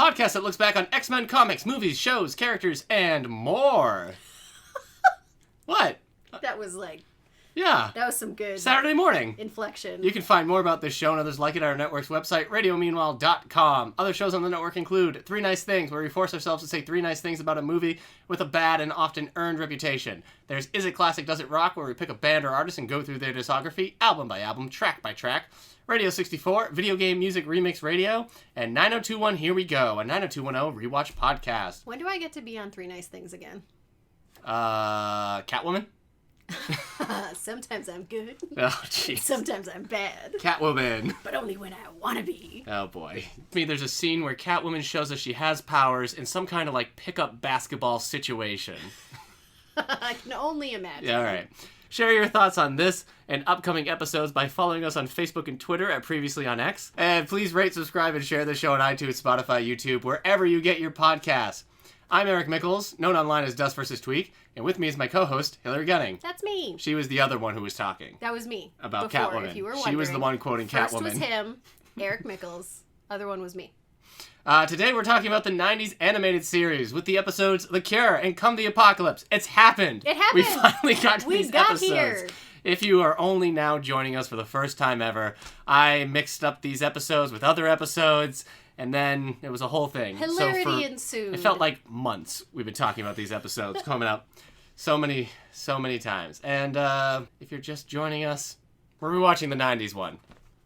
podcast that looks back on X-Men comics, movies, shows, characters, and more. What? That was like... Yeah. That was some good... Saturday morning. Inflection. You can find more about this show and others like it at our network's website, radiomeanwhile.com. Other shows on the network include Three Nice Things, where we force ourselves to say 3 nice things about a movie with a bad and often earned reputation. There's Is It Classic, Does It Rock, where we pick a band or artist and go through their discography, album by album, track by track. Radio 64, Video Game Music Remix Radio, and 9021 Here We Go, a 90210 rewatch podcast. When do I get to be on Three Nice Things again? Catwoman? Sometimes I'm good. Oh, jeez. Sometimes I'm bad. Catwoman. But only when I want to be. Oh, boy. I mean, there's a scene where Catwoman shows us she has powers in some kind of, like, pickup basketball situation. I can only imagine. Yeah, all right. Share your thoughts on this and upcoming episodes by following us on Facebook and Twitter at Previously on X. And please rate, subscribe, and share the show on iTunes, Spotify, YouTube, wherever you get your podcasts. I'm Eric Mickles, known online as Dust vs. Tweak, and with me is my co-host, Hilary Gunning. That's me. She was the other one who was talking. That was me. About Before, Catwoman. If you were she was the one quoting Catwoman. First was him, Eric Mickles. Other one was me. Today we're talking about the 90s animated series with the episodes The Cure and Come the Apocalypse. It's happened. It happened. We finally got to these episodes. Here. If you are only now joining us for the first time ever, I mixed up these episodes with other episodes, and then it was a whole thing. Hilarity ensued. It felt like months we've been talking about these episodes coming up so many times. And if you're just joining us, we're rewatching the 90s one.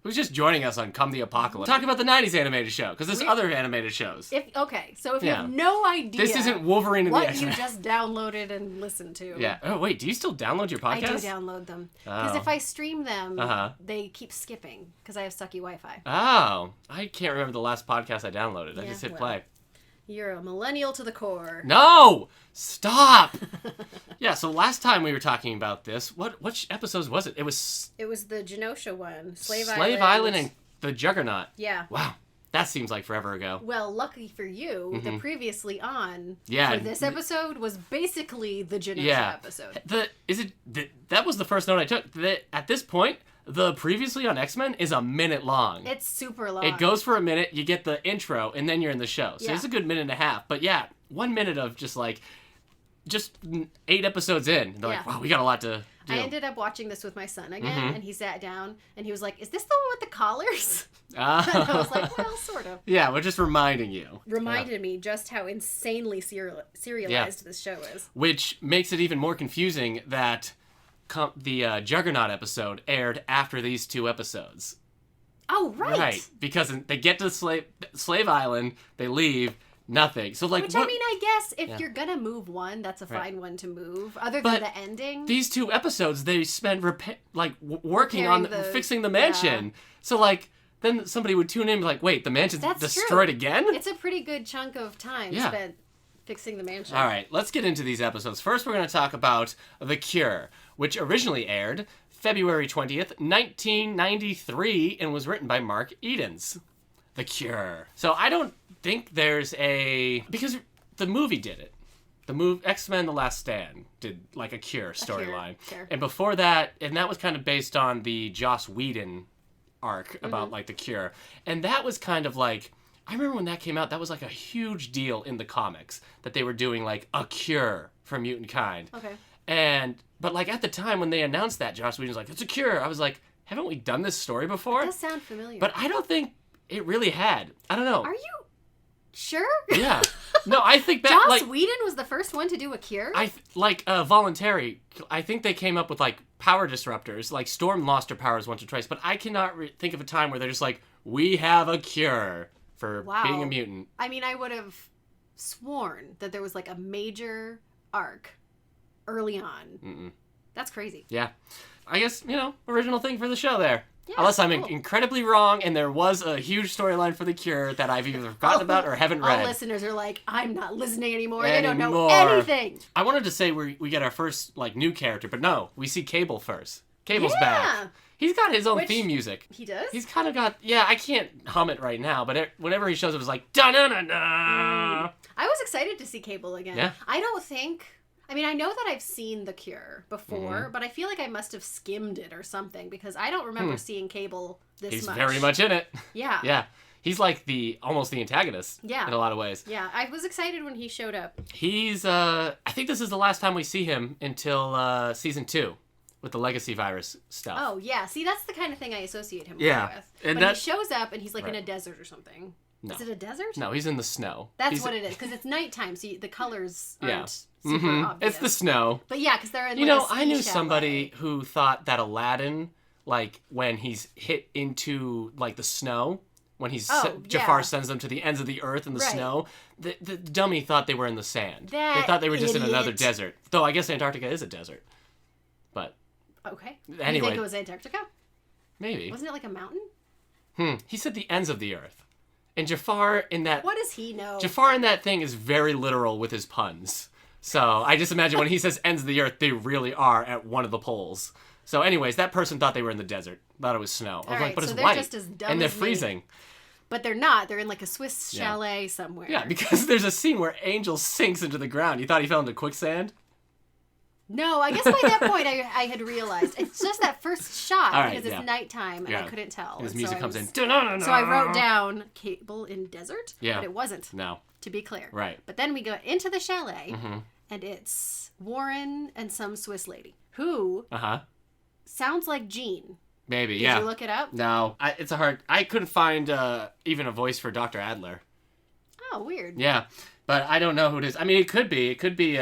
Who's just joining us on Come the Apocalypse? Talking about the 90s animated show, because there's other animated shows. If you have no idea... This isn't Wolverine and the X-Men. X-Men. You just downloaded and listened to. Yeah. Oh, wait, do you still download your podcasts? I do download them. Because if I stream them, they keep skipping, because I have sucky Wi-Fi. Oh. I can't remember the last podcast I downloaded. I just hit play. You're a millennial to the core. No! Stop! Yeah, so last time we were talking about this, which episodes was it? It was the Genosha one. Slave Island and the Juggernaut. Yeah. Wow. That seems like forever ago. Well, lucky for you, the previously on for this episode was basically the Genosha episode. That was the first note I took. At this point, the previously on X-Men is a minute long. It's super long. It goes for a minute, you get the intro, and then you're in the show. So it's a good minute and a half. But yeah, 1 minute of just 8 episodes in. They're like, wow, we got a lot to do. I ended up watching this with my son again, and he sat down, and he was like, is this the one with the collars? And I was like, well, sort of. Yeah, we're just reminding you. Reminded me just how insanely serialized this show is. Which makes it even more confusing that the Juggernaut episode aired after these 2 episodes. Oh, right. Right, because they get to Slave Island, they leave, nothing. So Which, I mean, I guess if you're gonna move one, that's a fine one to move. Other than the ending. These 2 episodes, they spent working on fixing the mansion. Yeah. So then somebody would tune in and be like, wait, the mansion's destroyed again? It's a pretty good chunk of time spent fixing the mansion. All right, let's get into these episodes. First, we're going to talk about The Cure, which originally aired February 20th, 1993, and was written by Mark Edens. The Cure. So I don't think there's because the movie did it. The X-Men The Last Stand did a Cure storyline. And before that, and that was kind of based on the Joss Whedon arc about the Cure. And that was kind of I remember when that came out, that was a huge deal in the comics that they were doing a cure for mutant kind. Okay. But at the time when they announced that, Joss Whedon was like, it's a cure. I was like, haven't we done this story before? It does sound familiar. But I don't think it really had. I don't know. Are you sure? Yeah. No, I think that Joss Whedon was the first one to do a cure? Voluntary. I think they came up with power disruptors. Storm lost her powers once or twice, but I cannot think of a time where they're just we have a cure for being a mutant. I mean, I would have sworn that there was a major arc early on. Mm-mm. That's crazy. Yeah. I guess, original thing for the show there. Yeah, unless I'm incredibly wrong and there was a huge storyline for The Cure that I've either forgotten about or haven't read. All listeners are like, I'm not listening anymore. They don't know anything. I wanted to say we get our first new character, but no, we see Cable first. Cable's back. He's got his own theme music. He does? He's kind of got, I can't hum it right now, but whenever he shows up, it's da-na-na-na. I was excited to see Cable again. Yeah. I know that I've seen The Cure before, but I feel like I must have skimmed it or something because I don't remember seeing Cable this much. He's very much in it. Yeah. Yeah. He's like almost the antagonist. Yeah. In a lot of ways. Yeah, I was excited when he showed up. He's I think this is the last time we see him until season 2 with the legacy virus stuff. Oh yeah, see that's the kind of thing I associate him with. And but he shows up and he's like right. in a desert or something. No. Is it a desert? No, he's in the snow. That's what it is, because it's nighttime, so the colors aren't super mm-hmm. obvious. It's the snow. But yeah, because they're in You like know, a ski I knew chalet. somebody who thought that Aladdin, like when he's hit into like the snow, when Jafar sends them to the ends of the earth in the snow, the dummy thought they were in the sand. They thought they were just in another desert. Though I guess Antarctica is a desert. But okay. Anyway, you think it was Antarctica? Maybe. Wasn't it like a mountain? He said the ends of the earth. And Jafar in that... What does he know? Jafar in that thing is very literal with his puns. So I just imagine when he says ends of the earth, they really are at one of the poles. So anyways, that person thought they were in the desert. Thought it was snow. I was like, but it's white. Just as dumb and they're as me. freezing. But they're not. They're in like a Swiss chalet somewhere. Yeah, because there's a scene where Angel sinks into the ground. You thought he fell into quicksand? No, I guess by that point I had realized. It's just that first shot because it's nighttime and I couldn't tell. And his music comes in. So I wrote down Cable in desert, but it wasn't. No. To be clear. Right. But then we go into the chalet and it's Warren and some Swiss lady who sounds like Jean. Maybe, Did you look it up? No. It's a hard... I couldn't find even a voice for Dr. Adler. Oh, weird. Yeah. But I don't know who it is. I mean, it could be. It could be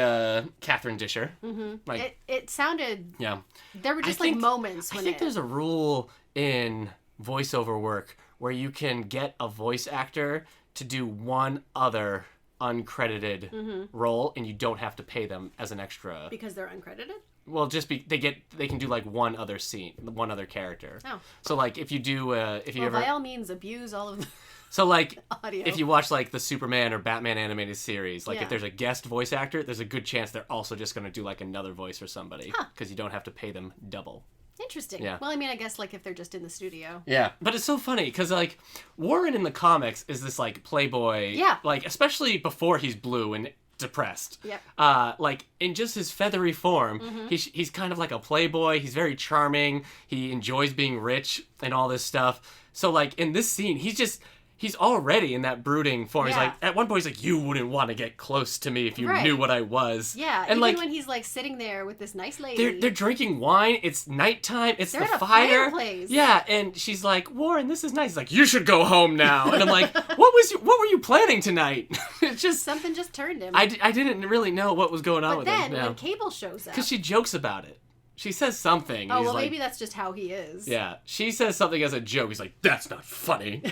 Catherine Disher. Mm-hmm. Like, it sounded... Yeah. There were just like moments when I think there's a rule in voiceover work where you can get a voice actor to do one other uncredited role, and you don't have to pay them as an extra. Because they're uncredited? Well, they can do like one other scene, one other character. Oh. So like if you do by all means abuse all of the So like audio. If you watch like the Superman or Batman animated series, like if there's a guest voice actor, there's a good chance they're also just going to do like another voice for somebody because you don't have to pay them double. Interesting. Yeah. Well, I mean, I guess like if they're just in the studio. Yeah. But it's so funny because like Warren in the comics is this like playboy. Yeah. Like especially before he's blue and depressed. Yeah. Like in just his feathery form, he's kind of like a playboy. He's very charming. He enjoys being rich and all this stuff. So like in this scene, he's already in that brooding form. Yeah. He's like, at one point, he's like, you wouldn't want to get close to me if you knew what I was. Yeah, and even like, when he's like sitting there with this nice lady. They're drinking wine. It's nighttime. It's they're the at a fire. fireplace. Yeah, and she's like, Warren, this is nice. He's like, you should go home now. And I'm like, what were you planning tonight? It's just something just turned him. I didn't really know what was going on with him. But then when Cable shows up, because she jokes about it. She says something. Oh, well, like, maybe that's just how he is. Yeah, she says something as a joke. He's like, that's not funny.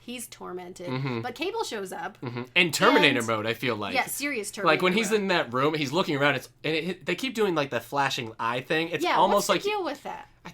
He's tormented. But Cable shows up. In Terminator mode, I feel like. Yeah, serious Terminator Like when he's mode. in that room, he's looking around. They keep doing like the flashing eye thing. It's what's almost the like deal with that? I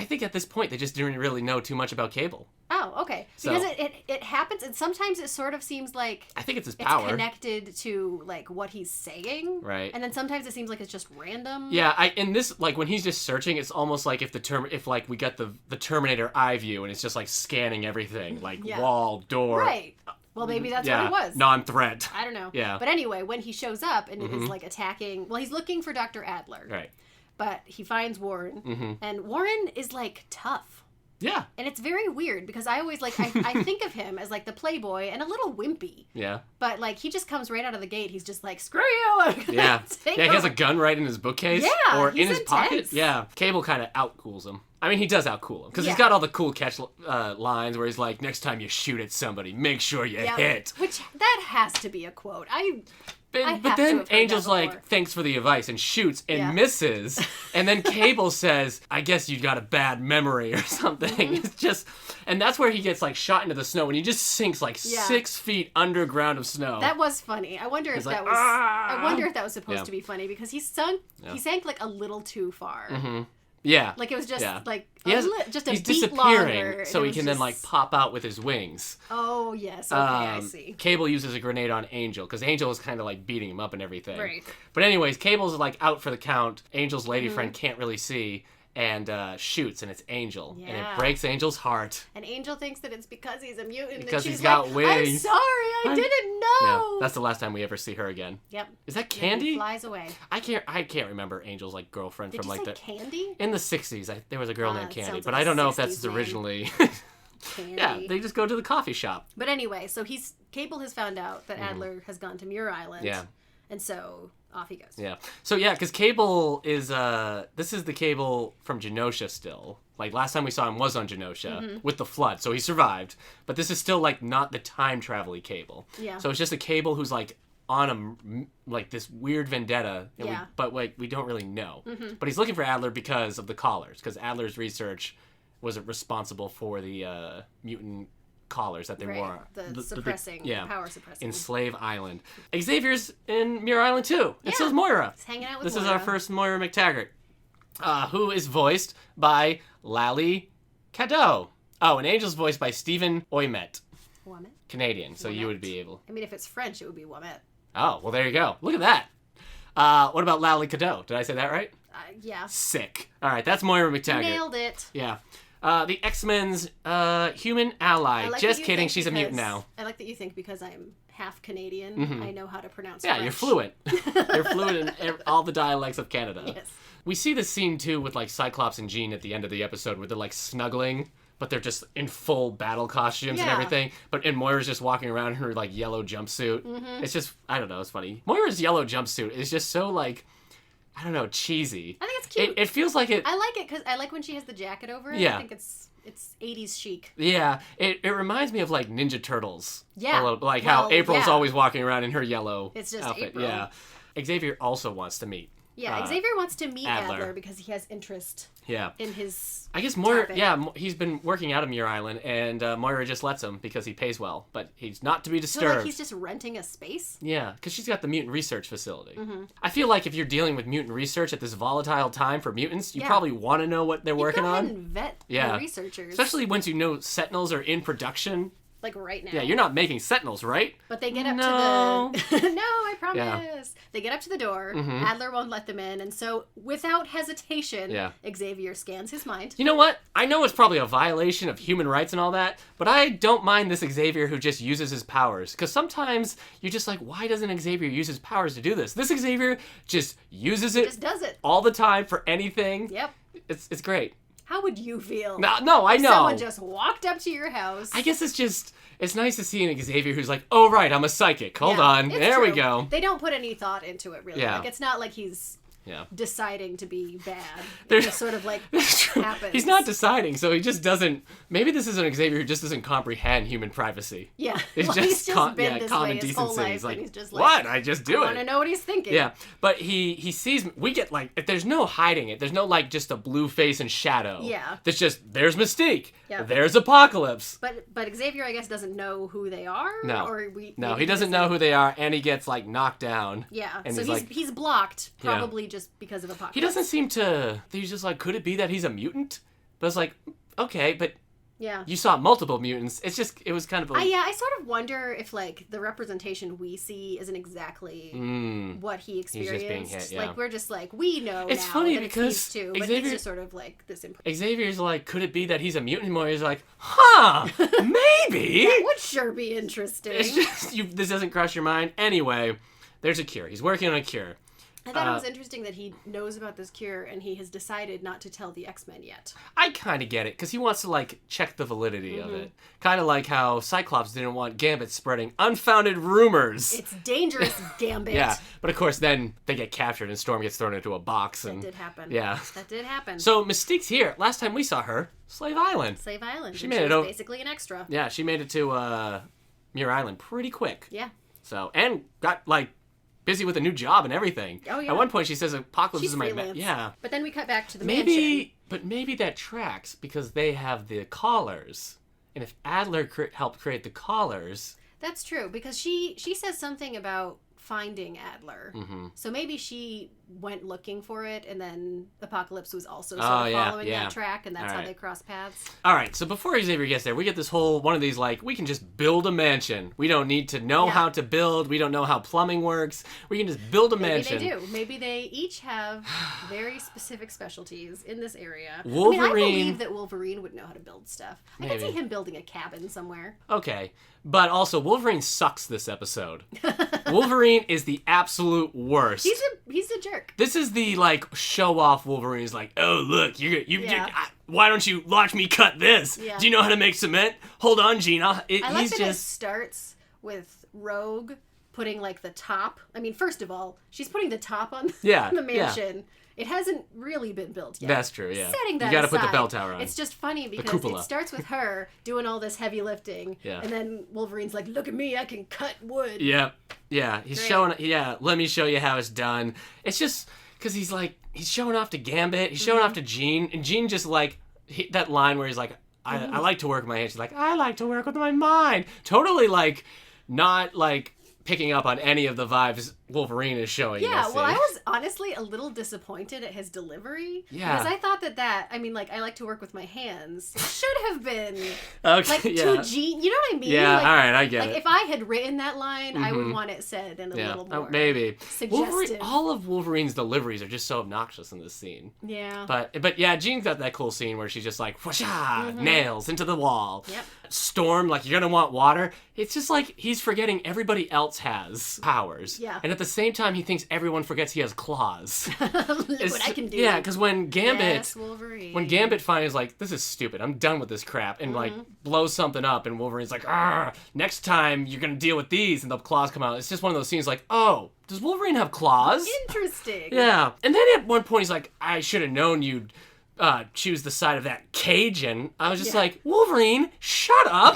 think at this point they just didn't really know too much about Cable. Oh, okay. Because it happens, and sometimes it sort of seems like I think it's his power. It's connected to like what he's saying, right? And then sometimes it seems like it's just random. Yeah, in this like when he's just searching, it's almost like if like we got the Terminator eye view and it's just like scanning everything, like wall, door. Right. Well, maybe that's what it was. Non-threat. I don't know. Yeah. But anyway, when he shows up and is like attacking, well, he's looking for Dr. Adler. Right. But he finds Warren, and Warren is like tough. Yeah. And it's very weird because I always like I think of him as like the playboy and a little wimpy. Yeah. But like he just comes right out of the gate. He's just like, screw you. Yeah. He has a gun right in his bookcase. Yeah. Or in his intense. pocket. Yeah. Cable kind of outcools him. I mean, he does outcool him because he's got all the cool catch lines where he's like, "Next time you shoot at somebody, make sure you hit." Which that has to be a quote. But then Angel's like, "Thanks for the advice," and shoots and misses. And then Cable says, "I guess you got a bad memory or something." It's just, and that's where he gets like shot into the snow, and he just sinks like 6 feet underground of snow. That was funny. I wonder if that was. I wonder if that was supposed to be funny because he sank like a little too far. Yeah. Like it was just like just a he's beat disappearing, longer, so he can then like pop out with his wings. Oh yes, okay, I see. Cable uses a grenade on Angel because Angel is kind of like beating him up and everything. Right. But anyways, Cable's like out for the count. Angel's lady friend can't really see and shoots, and it's Angel, and it breaks Angel's heart. And Angel thinks that it's because he's a mutant. Because and she's he's got like, wings. I'm sorry, I didn't know. Yeah, that's the last time we ever see her again. Yep. Is that Candy? He flies away. I can't remember Angel's like girlfriend Did from you like say Candy? In the 60s, there was a girl named Candy, sounds but like I don't know if 60s that's name. originally. candy. Yeah, they just go to the coffee shop. But anyway, so Cable has found out that Adler has gone to Muir Island. Yeah. And so off he goes. Yeah. So yeah, because Cable is this is the Cable from Genosha still. Like last time we saw him was on Genosha with the flood, so he survived. But this is still like not the time travel-y Cable. Yeah. So it's just a Cable who's like on like this weird vendetta. Yeah. But like we don't really know. But he's looking for Adler because of the collars, because Adler's research was responsible for the mutant collars that they wore. The suppressing, power suppressing. In Slave Island. Xavier's in Muir Island too. And so is Moira. He's hanging out with This Moira. is our first Moira McTaggart, who is voiced by Lally Cadeau. Oh, and Angel's voiced by Stephen Ouimet. Womet? Canadian, so you would be able... I mean, if it's French, it would be Womet. Oh, well, there you go. Look at that. What about Lally Cadeau? Did I say that right? Yeah. Sick. All right, that's Moira McTaggart. Nailed it. Yeah. The X-Men's human ally. Like Just kidding, she's a mutant now. I like that you think because I'm half Canadian, I know how to pronounce Yeah, French. you're fluent. You're fluent in all the dialects of Canada. Yes. We see this scene, too, with, like, Cyclops and Jean at the end of the episode where they're, like, snuggling, but they're just in full battle costumes and everything. And Moira's just walking around in her, like, yellow jumpsuit. It's just, I don't know, it's funny. Moira's yellow jumpsuit is just so, like... I don't know, cheesy. I think it's cute. It feels like it... I like it because I like when she has the jacket over it. Yeah. I think it's 80s chic. Yeah, it reminds me of, like, Ninja Turtles. Yeah. A little, like how April's yeah. always walking around in her yellow It's just outfit. April. Yeah. Xavier also wants to meet. Yeah, Xavier wants to meet Adler. Adler because he has interest in his I guess Moira, topic. he's been working out of Muir Island, and Moira just lets him because he pays well, but he's not to be disturbed. So, like, he's just renting a space? Yeah, because she's got the mutant research facility. I feel like if you're dealing with mutant research at this volatile time for mutants, you probably want to know what they're working go on. ahead and vet the researchers. Especially once you know Sentinels are in production. Like right now. Yeah, you're not making Sentinels, right? But they get up to the... No, I promise. Yeah. They get up to the door. Adler won't let them in. And so, without hesitation, Xavier scans his mind. You know what? I know it's probably a violation of human rights and all that, but I don't mind this Xavier who just uses his powers. Because sometimes you're just like, why doesn't Xavier use his powers to do this? This Xavier just uses it. Just does it. All the time for anything. Yep. It's great. How would you feel? No, I know. Someone just walked up to your house. I guess it's nice to see an Xavier who's like, oh, right, I'm a psychic. Hold on. There we go. They don't put any thought into it, really. Yeah. Like, it's not like he's deciding to be bad. There's just sort of like happens. He's not deciding, so he just doesn't. Maybe this is an Xavier who just doesn't comprehend human privacy. Yeah, It's he's just been this common way his whole decency. life, He's like, and he's just like, what? I just do I it. want to know what he's thinking. Yeah, but he sees. We get like, if there's no hiding it. There's no like just a blue face and shadow. Yeah. There's Mystique. Yeah. There's Apocalypse. But Xavier, I guess, doesn't know who they are. No. No, he doesn't know who they are, and he gets like knocked down. Yeah. And so he's blocked probably just because of Apocalypse. He doesn't seem to. He's just like, could it be that he's a mutant? But it's like, okay, but you saw multiple mutants. It was kind of a... I sort of wonder if like the representation we see isn't exactly what he experienced. He's just being hit, yeah. Like we're just like, we know it's now funny that because it's these two, but Xavier, he's just sort of like this Xavier's like, could it be that he's a mutant? And Moira's like, huh, maybe. That would sure be interesting. It's just, this doesn't cross your mind. Anyway, there's a cure. He's working on a cure. I thought it was interesting that he knows about this cure and he has decided not to tell the X-Men yet. I kind of get it, because he wants to, like, check the validity of it. Kind of like how Cyclops didn't want Gambit spreading unfounded rumors. It's dangerous, Gambit. Yeah, but of course then they get captured and Storm gets thrown into a box. That did happen. Yeah. That did happen. So Mystique's here. Last time we saw her, Slave Island. Slave Island. She made it over. Basically an extra. Yeah, she made it to Muir Island pretty quick. Yeah. So, and got, like, busy with a new job and everything. Oh, yeah. At one point she says Apocalypse is my... freelance. Yeah. But then we cut back to the mansion. But maybe that tracks because they have the collars. And if Adler helped create the collars... That's true, because she says something about finding Adler. Mm-hmm. So maybe she went looking for it, and then Apocalypse was also sort of following that track, and that's how they cross paths. All right, so before Xavier gets there, we get this whole one of these, like, we can just build a mansion. We don't need to know how to build. We don't know how plumbing works. We can just build a mansion. Maybe they do. Maybe they each have very specific specialties in this area. Wolverine... I believe that Wolverine would know how to build stuff. I can see him building a cabin somewhere. Okay, but also Wolverine sucks this episode. Wolverine is the absolute worst. He's a jerk. work. This is the, like, show-off Wolverine. He's like, oh, look, why don't you watch me cut this? Yeah. Do you know how to make cement? Hold on, Gene. I like that it starts with Rogue putting, like, the top. I mean, first of all, she's putting the top on the mansion. Yeah. It hasn't really been built yet. That's true, yeah. Setting that you gotta aside, put the bell tower on. It's just funny because it starts with her doing all this heavy lifting, and then Wolverine's like, look at me, I can cut wood. Yep. Yeah, he's showing, let me show you how it's done. It's just, because he's showing off to Gambit, he's showing off to Jean, and Jean just, like, that line where he's like, I like to work with my hands. She's like, I like to work with my mind. Totally, like, not, like, picking up on any of the vibes Wolverine is showing. Yeah, well, I was honestly a little disappointed at his delivery. Yeah. Because I thought that, I mean, like, I like to work with my hands, should have been, to Jean, you know what I mean? Yeah, like, all right, I get it. Like, if I had written that line, I would want it said in a little more maybe. Suggestive. All of Wolverine's deliveries are just so obnoxious in this scene. Yeah. But yeah, Jean's got that cool scene where she's just like, whoosha, nails into the wall. Yep. Storm, like, you're gonna want water. It's just like he's forgetting everybody else has powers. Yeah. And at the same time, he thinks everyone forgets he has claws. Look what I can do. Yeah, because when Gambit finally is like, this is stupid, I'm done with this crap, and like blows something up, and Wolverine's like, next time you're gonna deal with these, and the claws come out. It's just one of those scenes like, oh, does Wolverine have claws? Interesting. Yeah. And then at one point he's like, I should have known you'd choose the side of that Cajun. I was just like, Wolverine, shut up.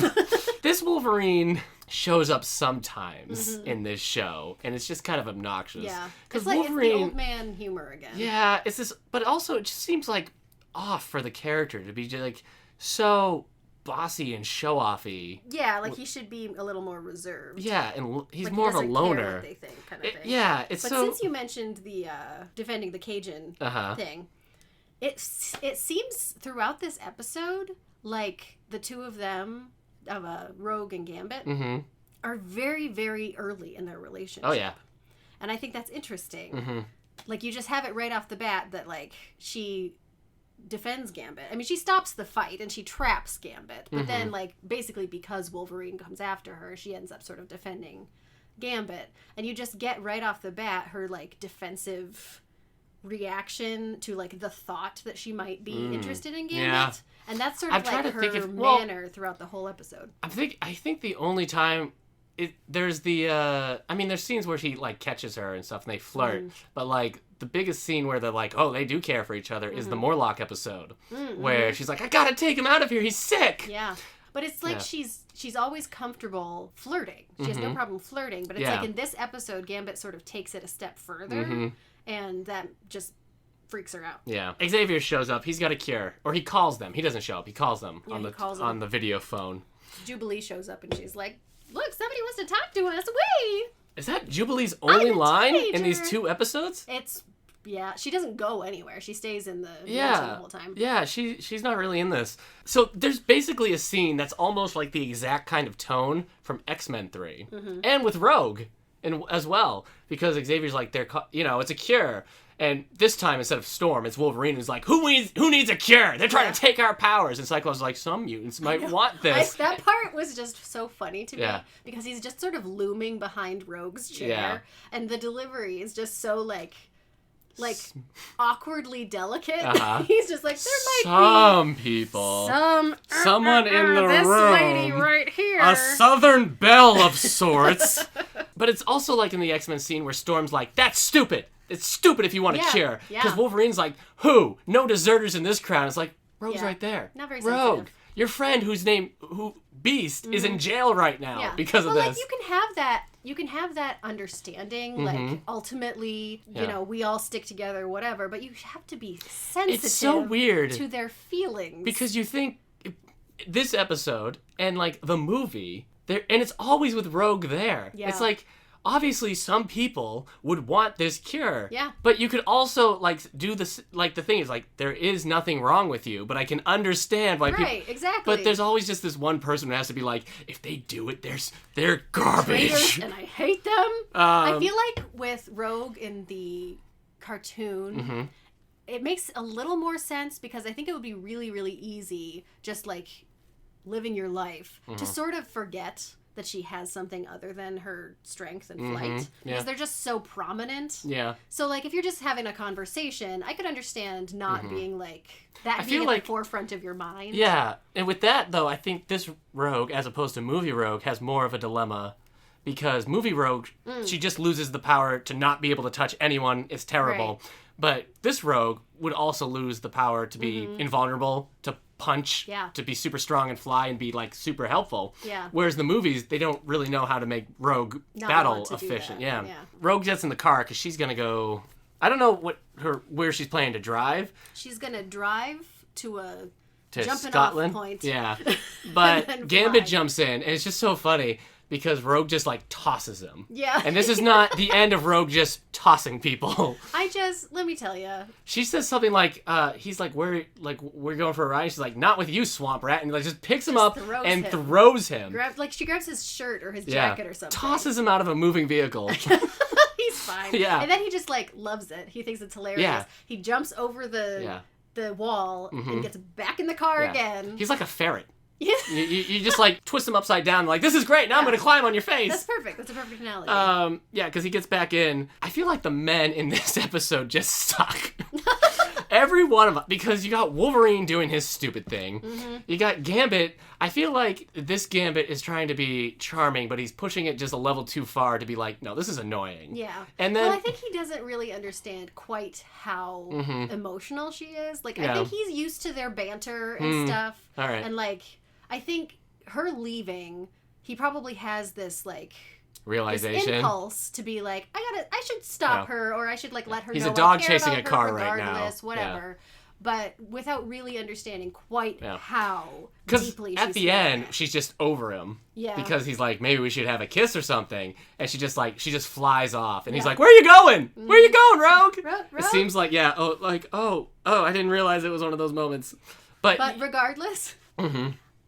This Wolverine shows up sometimes in this show, and it's just kind of obnoxious. Yeah, it's like Wolverine, it's the old man humor again. Yeah, it's this, but also it just seems like off for the character to be just like so bossy and show-offy. Yeah, like he should be a little more reserved. Yeah, and he's like more of a loner. Care what they think, kind of thing. Yeah, it's but since you mentioned the defending the Cajun thing, it seems throughout this episode like the two of them, of Rogue and Gambit, are very, very early in their relationship. Oh, yeah. And I think that's interesting. Like, you just have it right off the bat that, like, she defends Gambit. I mean, she stops the fight and she traps Gambit. But then, like, basically because Wolverine comes after her, she ends up sort of defending Gambit. And you just get right off the bat her, like, defensive reaction to, like, the thought that she might be interested in Gambit. Yeah. And that's sort of like her manner throughout the whole episode. I think the only time there's the there's scenes where she like catches her and stuff and they flirt, but like the biggest scene where they're like, oh, they do care for each other is the Morlock episode, where she's like, I gotta take him out of here, he's sick. Yeah. But it's like she's always comfortable flirting. She has no problem flirting, but it's like in this episode Gambit sort of takes it a step further, and that just freaks her out. Yeah. Xavier shows up. He's got a cure. Or he calls them. He doesn't show up. He calls them on the video phone. Jubilee shows up and she's like, look, somebody wants to talk to us. Wait! Is that Jubilee's only line in these 2 episodes? She doesn't go anywhere. She stays in the mansion the whole time. Yeah, she's not really in this. So there's basically a scene that's almost like the exact kind of tone from X-Men 3. And with Rogue as well. Because Xavier's like, it's a cure. And this time, instead of Storm, it's Wolverine who's like, who needs a cure? They're trying to take our powers. And Cyclone's like, some mutants might want this. That part was just so funny to me. Because he's just sort of looming behind Rogue's chair. Yeah. And the delivery is just so, like awkwardly delicate. He's just like, there might be someone in the this room. This lady right here. A Southern belle of sorts. But it's also like in the X-Men scene where Storm's like, that's stupid. It's stupid if you want a cure. Because Wolverine's like, who? No deserters in this crowd. It's like, Rogue's right there. Not very Rogue, sensitive. Your friend Beast is in jail right now because of this. Like, you can have that understanding, like, ultimately, you know, we all stick together, whatever, but you have to be sensitive. It's so weird to their feelings. Because you think this episode and, like, the movie, and it's always with Rogue there. Yeah. It's like, obviously some people would want this cure. Yeah. But you could also, like, do this, like, the thing is, like, there is nothing wrong with you, but I can understand why people... Right, exactly. But there's always just this one person who has to be like, if they do it, they're garbage. Traitors, and I hate them. I feel like with Rogue in the cartoon, it makes a little more sense because I think it would be really, really easy, just, like, living your life, to sort of forget that she has something other than her strength and flight. Yeah. Because they're just so prominent. Yeah. So, like, if you're just having a conversation, I could understand not being, like, that I being feel at like, the forefront of your mind. Yeah. And with that, though, I think this Rogue, as opposed to movie Rogue, has more of a dilemma. Because movie Rogue, she just loses the power to not be able to touch anyone. It's terrible. Right. But this Rogue would also lose the power to be invulnerable, to punch, to be super strong and fly and be, like, super helpful. Yeah. Whereas the movies, they don't really know how to make Rogue battle efficient. Yeah. Rogue gets in the car because she's going to go... I don't know where she's planning to drive. She's going to drive to a to jumping Scotland. off point. Yeah. But then Gambit fly. jumps in, and it's just so funny because Rogue just, like, tosses him. Yeah. And this is not the end of Rogue just tossing people. Let me tell you. She says something like, he's like, we're going for a ride. She's like, not with you, swamp rat. And, like, just picks him up and throws him. She grabs his shirt or his jacket or something. Tosses him out of a moving vehicle. He's fine. Yeah. And then he just, like, loves it. He thinks it's hilarious. Yeah. He jumps over the wall and gets back in the car again. He's like a ferret. Yeah. You just, like, twist him upside down, like, this is great, now I'm going to climb on your face. That's perfect. That's a perfect analogy. Yeah, because he gets back in. I feel like the men in this episode just suck. Every one of them. Because you got Wolverine doing his stupid thing. You got Gambit. I feel like this Gambit is trying to be charming, but he's pushing it just a level too far to be like, no, this is annoying. Yeah. And then, well, I think he doesn't really understand quite how emotional she is. Like, I think he's used to their banter and stuff. All right. And, like, I think her leaving, he probably has this, like... realization. This impulse to be like, I should stop her, or I should, like, let her He's know a dog I care chasing about a car her right now. regardless, whatever. But without really understanding quite how Because deeply she's at the end, she's just over him. Yeah. Because he's like, maybe we should have a kiss or something. And she just flies off. And he's like, where are you going? Where are you going, Rogue? Rogue? It seems like, oh, I didn't realize it was one of those moments. But regardless,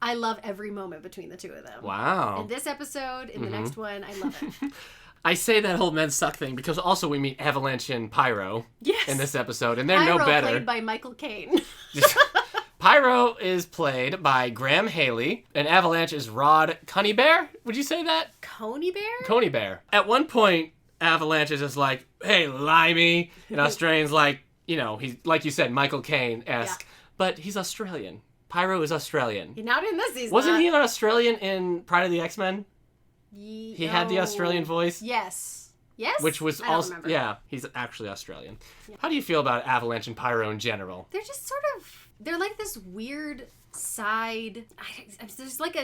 I love every moment between the two of them. Wow. In this episode, in the next one, I love it. I say that whole men suck thing because also we meet Avalanche and Pyro in this episode, and they're no better. Played by Michael Caine. Pyro is played by Graham Haley, and Avalanche is Rod Conybeare. Would you say that? Conybeare? Conybeare. At one point, Avalanche is just like, hey, limey. And Australian's like, he's, like you said, Michael Caine-esque. Yeah. But he's Australian. Pyro is Australian. Not in this season. Wasn't he an Australian in Pride of the X-Men? He had the Australian voice? Yes. Yes? Which was also... remember. Yeah, he's actually Australian. Yeah. How do you feel about Avalanche and Pyro in general? They're just sort of... They're like this weird side...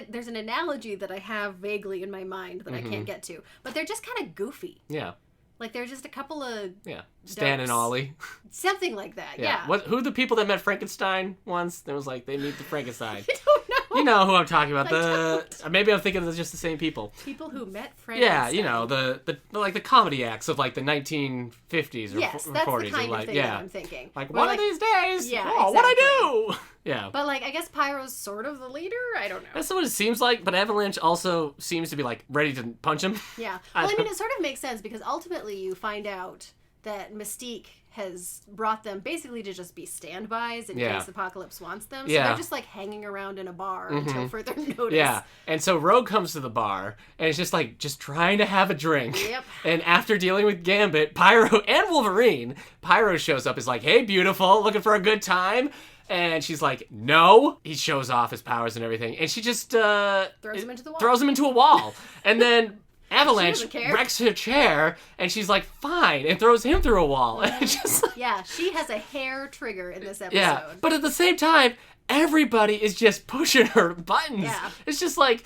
There's an analogy that I have vaguely in my mind that I can't get to. But they're just kind of goofy. Yeah. Like, they're just a couple of... Yeah. Stan and Ollie. Something like that, yeah. Who are the people that met Frankenstein once? There was like, they meet the Frankenstein. I don't know. You know who I'm talking about. Maybe I'm thinking of just the same people. People who met Frankenstein. Yeah, the comedy acts of like the 1950s or 40s. Yes, that's the kind of thing that I'm thinking. Like, one of these days, exactly. what'd I do? Yeah. But, like, I guess Pyro's sort of the leader? I don't know. That's what it seems like, but Avalanche also seems to be, like, ready to punch him. Yeah. Well, I mean, it sort of makes sense because ultimately you find out that Mystique has brought them basically to just be standbys in case Apocalypse wants them. So they're just, like, hanging around in a bar until further notice. Yeah. And so Rogue comes to the bar, and it's just, like, just trying to have a drink. Yep. And after dealing with Gambit, Pyro, and Wolverine, Pyro shows up, is like, hey, beautiful, looking for a good time? And she's like, no. He shows off his powers and everything. And she just... throws him into the wall. Throws him into a wall. And then... Avalanche care. wrecks her chair, and she's like, fine, and throws him through a wall. And it's just like, yeah, she has a hair trigger in this episode. Yeah, but at the same time, everybody is just pushing her buttons. Yeah. It's just like,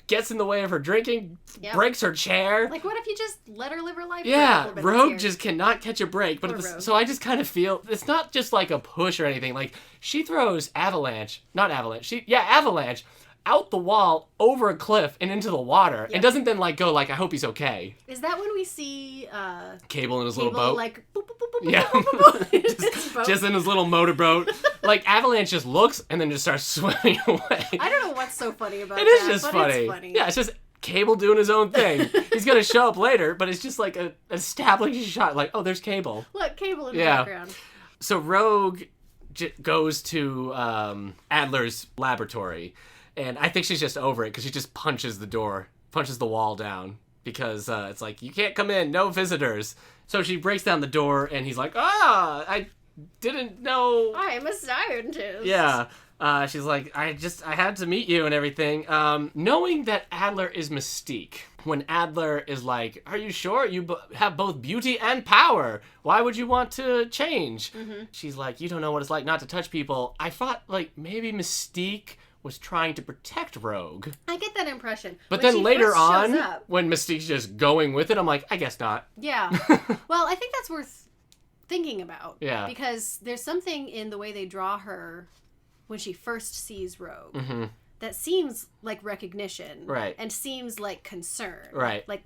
gets in the way of her drinking, breaks her chair. Like, what if you just let her live her life? Yeah, Rogue just cannot catch a break. But so I just kind of feel, it's not just like a push or anything. Like, she throws Avalanche out the wall, over a cliff, and into the water. It doesn't then, like, go, like, I hope he's okay. Is that when we see... Cable in his little boat? Like, boop, boop, boop, boop, yeah. boop, boop, boop. just in his little motorboat. Like, Avalanche just looks, and then just starts swimming away. I don't know what's so funny about that. It is just funny. It's funny. Yeah, it's just Cable doing his own thing. He's gonna show up later, but it's just, like, an established shot. Like, oh, there's Cable. Look, Cable in the background. So Rogue goes to Adler's laboratory. And I think she's just over it because she just punches the door punches the wall down because it's like, you can't come in, no visitors. So she breaks down the door, and he's like, I didn't know. I'm a scientist. Yeah. She's like, I had to meet you and everything. Knowing that Adler is Mystique. When Adler is like, are you sure? You have both beauty and power. Why would you want to change? Mm-hmm. She's like, you don't know what it's like not to touch people. I thought, like, maybe Mystique was trying to protect Rogue. I get that impression. But when then later on, up, when Mystique's just going with it, I'm like, I guess not. Yeah. Well, I think that's worth thinking about. Yeah. Because there's something in the way they draw her when she first sees Rogue that seems like recognition. Right. And seems like concern. Right. Like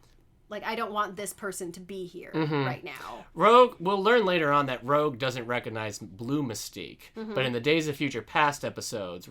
I don't want this person to be here right now. Rogue, we'll learn later on that Rogue doesn't recognize Blue Mystique. But in the Days of Future Past episodes,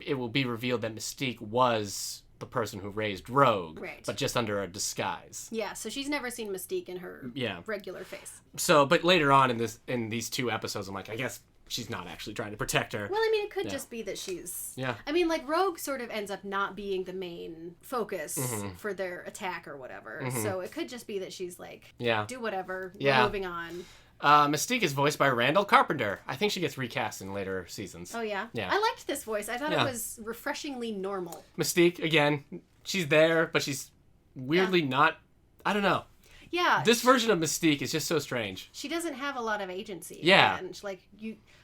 it will be revealed that Mystique was the person who raised Rogue, right, but just under a disguise. Yeah, so she's never seen Mystique in her regular face. So, but later on in these 2 episodes, I'm like, I guess she's not actually trying to protect her. Well, I mean, it could just be that she's... Yeah. I mean, like, Rogue sort of ends up not being the main focus for their attack or whatever. So it could just be that she's like, do whatever, we're moving on. Mystique is voiced by Randall Carpenter. I think she gets recast in later seasons. Oh, yeah? Yeah. I liked this voice. I thought it was refreshingly normal. Mystique, again, she's there, but she's weirdly not... I don't know. Yeah. This version of Mystique is just so strange. She doesn't have a lot of agency. Yeah. And, like,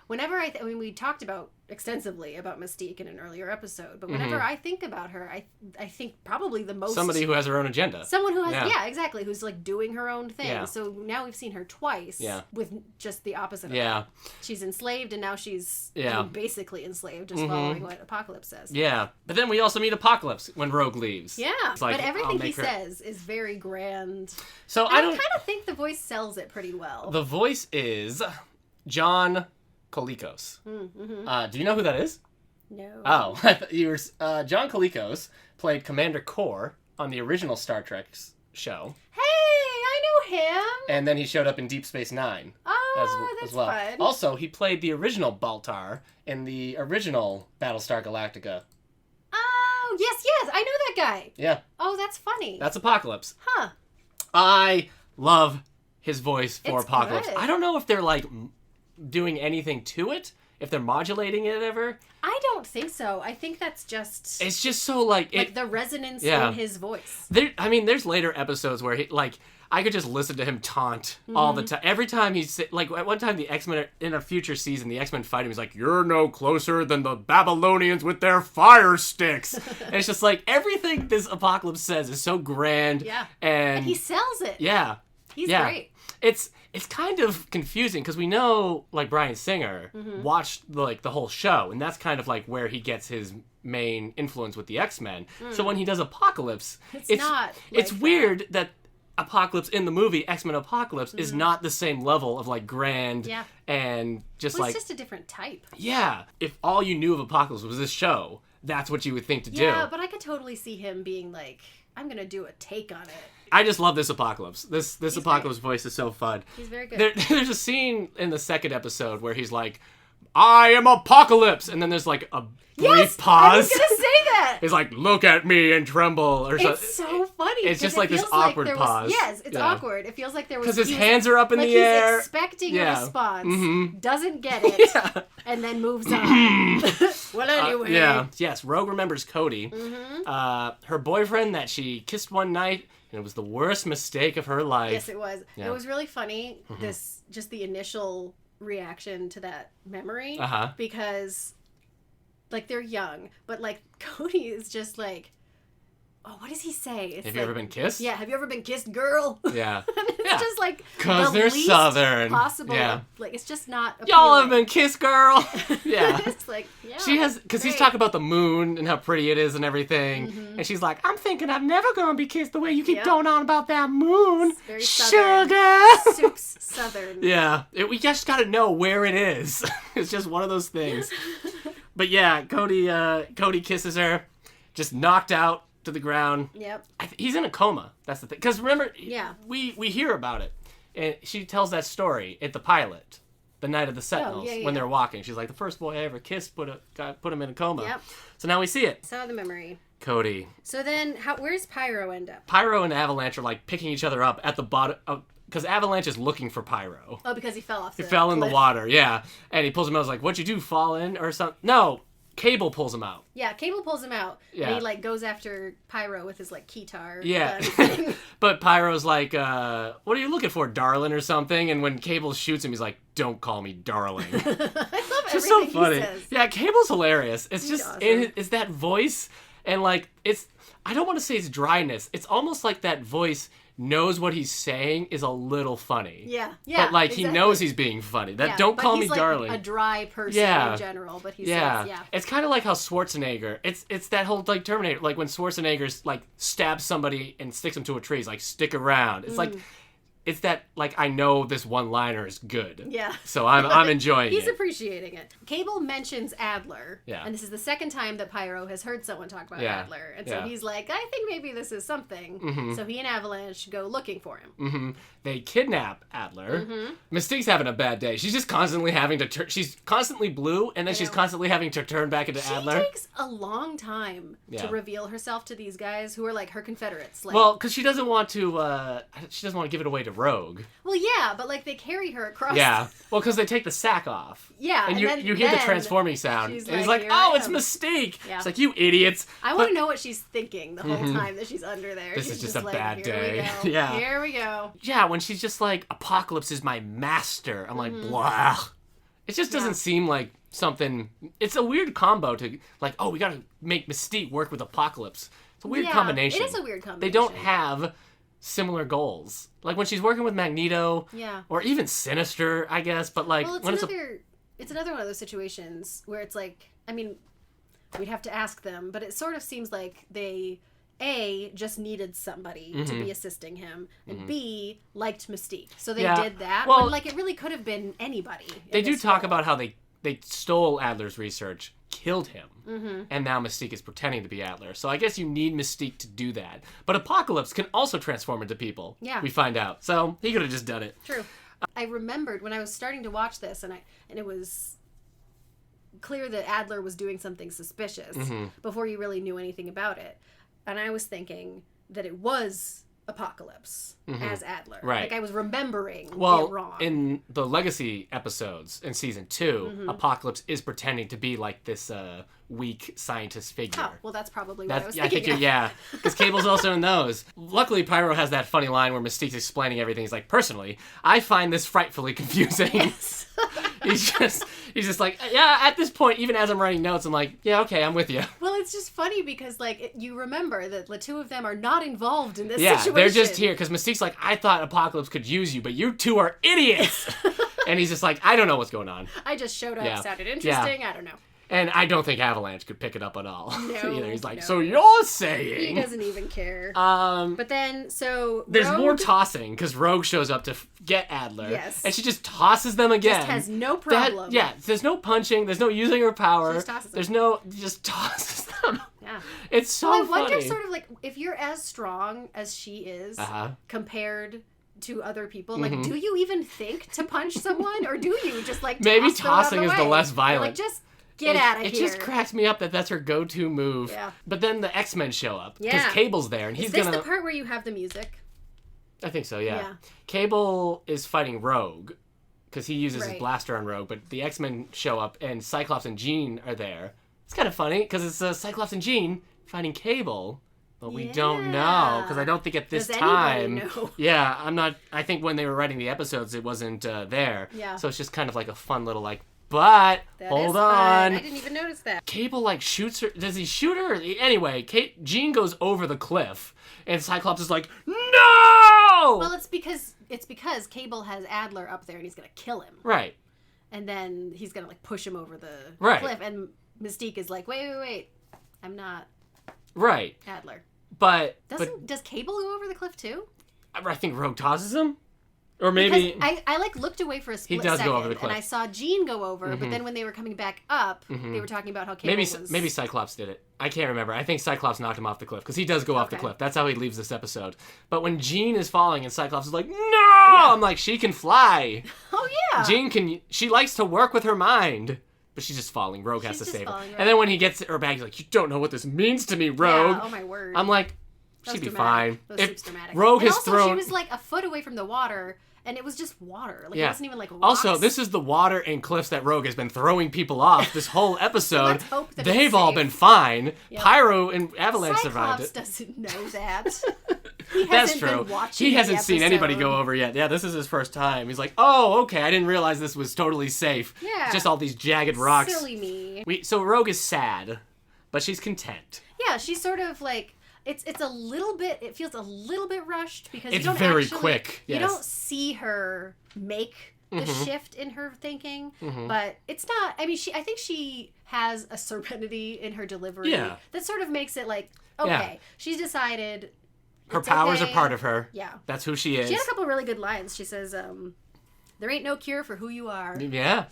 whenever I mean, we talked extensively about Mystique in an earlier episode, but whenever I think about her, I think probably the most... Somebody who has her own agenda. Someone who has, exactly, who's, like, doing her own thing. Yeah. So now we've seen her twice with just the opposite of that. She's enslaved, and now she's basically enslaved, just following what Apocalypse says. Yeah. But then we also meet Apocalypse when Rogue leaves. Yeah. Like, but everything he says is very grand. So I kind of think the voice sells it pretty well. The voice is John Colicos. Do you know who that is? No. Oh, I thought you were. John Colicos played Commander Kor on the original Star Trek show. Hey, I know him. And then he showed up in Deep Space Nine. Oh, that's as well. fun. Also, he played the original Baltar in the original Battlestar Galactica. Oh, yes, I know that guy. Yeah. Oh, that's funny. That's Apocalypse. Huh. I love his voice for It's Apocalypse. good. I don't know if they're like doing anything to it, if they're modulating it ever. I don't think so. I think that's just... It's just so like the resonance in his voice. There's later episodes where he like I could just listen to him taunt all the time. Every time he's like at one time the X-Men in a future season, the X-Men fight him. He's like, "You're no closer than the Babylonians with their fire sticks." And it's just like everything this Apocalypse says is so grand. Yeah. And he sells it. Yeah. He's great. It's kind of confusing because we know like Bryan Singer watched the whole show, and that's kind of like where he gets his main influence with the X-Men. So when he does Apocalypse, it's weird that Apocalypse in the movie X-Men Apocalypse is not the same level of like grand and just it's just a different type. Yeah. If all you knew of Apocalypse was this show, that's what you would think to do. Yeah, but I could totally see him being like, I'm gonna do a take on it. I just love this Apocalypse. This Apocalypse voice is so fun. He's very good. There's a scene in the second episode where he's like, "I am Apocalypse," and then there's like a brief pause. I was gonna say that. He's like, "Look at me and tremble," or something. It's so funny. It's just like this awkward pause. Yes, it's awkward. It feels like there was because his hands are up in the air. He's expecting a response, doesn't get it, and then moves on. Well, anyway. Yes. Rogue remembers Cody, her boyfriend that she kissed one night. And it was the worst mistake of her life. Yes, it was. Yeah. It was really funny, just the initial reaction to that memory. Because, like, they're young, but, like, Cody is just like, oh, what does he say? It's have you ever been kissed? Yeah, have you ever been kissed, girl? Yeah. It's just like, because they're least Southern. Possible. Yeah. Like, it's just not appealing. Y'all have been kissed, girl. Yeah. It's like, yeah. She has, because he's talking about the moon and how pretty it is and everything. And she's like, I'm thinking I'm never going to be kissed the way you keep going on about that moon. It's very Sugar. Soup's Southern. Yeah. We just got to know where it is. It's just one of those things. But yeah, Cody kisses her, just knocked out to the ground. Yep. He's in a coma. That's the thing. Because remember, we hear about it. And she tells that story at the pilot, the night of the Sentinels, when they're walking. She's like, the first boy I ever kissed put him in a coma. Yep. So now we see it. Saw the memory. Cody. So then, where's Pyro end up? Pyro and Avalanche are like picking each other up at the bottom because Avalanche is looking for Pyro. Oh, because he fell off the He fell in cliff. the water, yeah. And he pulls him out. I was like, what'd you do, fall in or something? No, Cable pulls him out. Yeah, Cable pulls him out. Yeah. And he, like, goes after Pyro with his, like, keytar. Yeah. gun thing. But Pyro's like, what are you looking for, darling, or something? And when Cable shoots him, he's like, don't call me darling. I love It's everything so funny. he says. Yeah, Cable's hilarious. It's He's just, awesome. it's that voice, and, like, I don't want to say it's dryness. It's almost like that voice knows what he's saying is a little funny. Yeah, yeah. But, like, exactly. he knows he's being funny. That Yeah, don't but call he's, me like, darling. a dry person Yeah. in general, but he Yeah. says, yeah. It's kind of like how Schwarzenegger, it's that whole, like, Terminator, like, when Schwarzenegger's, like, stabs somebody and sticks them to a tree, he's like, stick around. It's like, it's that, like, I know this one-liner is good. Yeah. So I'm enjoying He's it. appreciating it. Cable mentions Adler. Yeah. And this is the second time that Pyro has heard someone talk about Yeah. Adler. And so Yeah. he's like, I think maybe this is something. So he and Avalanche go looking for him. They kidnap Adler. Mystique's having a bad day. She's just constantly having to turn. She's constantly blue, and then she's know. constantly having to turn back into She Adler. takes a long time Yeah. to reveal herself to these guys who are like her Confederates. Like, Well, because she doesn't want to. She doesn't want to give it away to Rogue. well, yeah, but like they carry her across. Yeah. Well, because they take the sack off. Yeah, And and you then- you hear the then transforming sound, she's and he's like, like, "Here I "Oh, it's am." Mystique." Yeah. It's like, you idiots. I want to know what she's thinking the whole time that she's under there. This She's is just a like, bad "Here we day." go. Yeah. Here we go. Yeah, when she's just like, Apocalypse is my master. I'm like, blah. It just doesn't Yeah. seem like something. It's a weird combo to, like, oh, we gotta make Mystique work with Apocalypse. It's a weird Yeah, combination. It is a weird combination. They don't have similar goals. Like when she's working with Magneto, Yeah. or even Sinister, I guess, but like, Well, when it's another one of those situations where it's like, I mean, we'd have to ask them, but it sort of seems like they just needed somebody to be assisting him, and B liked Mystique, so they Yeah. did that. Well, when, like, it really could have been anybody. they in do this talk role. about how they stole Adler's research, killed him, Mm-hmm. and now Mystique is pretending to be Adler. So I guess you need Mystique to do that. But Apocalypse can also transform into people. Yeah. We find out. So he could have just done it. True. I remembered when I was starting to watch this, and it was clear that Adler was doing something suspicious Mm-hmm. before you really knew anything about it, and I was thinking that it was Apocalypse as Adler. Mm-hmm. Right. Like I was remembering Well, it wrong. in the Legacy episodes in season 2, Mm-hmm. Apocalypse is pretending to be like this weak scientist figure. Oh, well, that's probably what I was I thinking. think yeah, because Cable's also in those. Luckily, Pyro has that funny line where Mystique's explaining everything. He's like, personally, I find this frightfully confusing. he's just like, yeah. At this point, even as I'm writing notes, I'm like, yeah, okay, I'm with you. Well, it's just funny because, like, you remember that the two of them are not involved in this Yeah, situation. they're just here because Mystique's like, I thought Apocalypse could use you, but you two are idiots. And he's just like, I don't know what's going on. I just showed up, Yeah. sounded interesting. I don't know. And I don't think Avalanche could pick it up at all. No, either. He's like, no. so you're He saying. doesn't even care. But then, so there's Rogue more tossing because Rogue shows up to get Adler. Yes. And she just tosses them again. just has no problem. There's no punching. There's no using her power. She just tosses them. There's no, just tosses them. Yeah. It's so Well, I funny. wonder, sort of like, if you're as strong as she is Uh-huh. compared to other people, like, do you even think to punch someone, or do you just like Maybe toss them out of tossing the is the way? less You're violent. like, just get out of It here. just cracks me up that that's her go-to move. Yeah. But then the X-Men show up because Yeah. Cable's there, and he's Is this gonna. the part where you have the music? I think so. Yeah. Yeah. Cable is fighting Rogue because he uses his Right. blaster on Rogue, but the X-Men show up and Cyclops and Jean are there. It's kind of funny because it's Cyclops and Jean fighting Cable. But we don't know Yeah. because I don't think at this Does time. anybody know? Yeah, I'm not. I think when they were writing the episodes, it wasn't there. Yeah. So it's just kind of like a fun little like. But That hold is on. fun. I didn't even notice that. Cable like shoots her. Does he shoot her? Anyway, Jean goes over the cliff, and Cyclops is like, "No!" Well, it's because Cable has Adler up there and he's gonna kill him, Right. and then he's gonna like push him over the Right. cliff, and Mystique is like, wait, I'm not Right. Adler. But Does Cable go over the cliff too? I think Rogue tosses him, or maybe Because I like looked away for a split does go second, over the cliff. and I saw Jean go over, but then when they were coming back up, they were talking about how Cable was... maybe Cyclops did it. I can't remember. I think Cyclops knocked him off the cliff because he does go off the Okay. cliff. That's how he leaves this episode. But when Jean is falling and Cyclops is like, "No!" I'm like, she can fly. Oh yeah. Jean can. She likes to work with her mind. but she's just falling. Rogue has She's to just save her. falling, right. And then when he gets her back, he's like, you don't know what this means to me, Rogue. Yeah, oh my word. I'm like, That she'd be was fine. dramatic. That was super dramatic. Rogue and has also, thrown... she was like a foot away from the water, and it was just water. Like, Yeah. it wasn't even like rocks. Also, this is the water and cliffs that Rogue has been throwing people off this whole episode. let's hope that They've it's all safe. been fine. Yep. Pyro and Avalanche Cyclops survived it. doesn't know that. He That's hasn't true. been watching He hasn't the seen anybody episode. go over yet. Yeah, this is his first time. He's like, oh, okay, I didn't realize this was totally safe. Yeah. Just all these jagged rocks. Silly me. So Rogue is sad, but she's content. Yeah, she's sort of like it's a little bit. It feels a little bit rushed because It's you don't very actually, quick, You yes. don't see her make the Mm-hmm. shift in her thinking, but it's not. I mean, I think she has a serenity in her delivery Yeah. that sort of makes it like okay, Yeah. she's decided. Her it's powers okay. are part of her. Yeah. That's who she is. She had a couple really good lines. She says, "There ain't no cure for who you are," Yeah.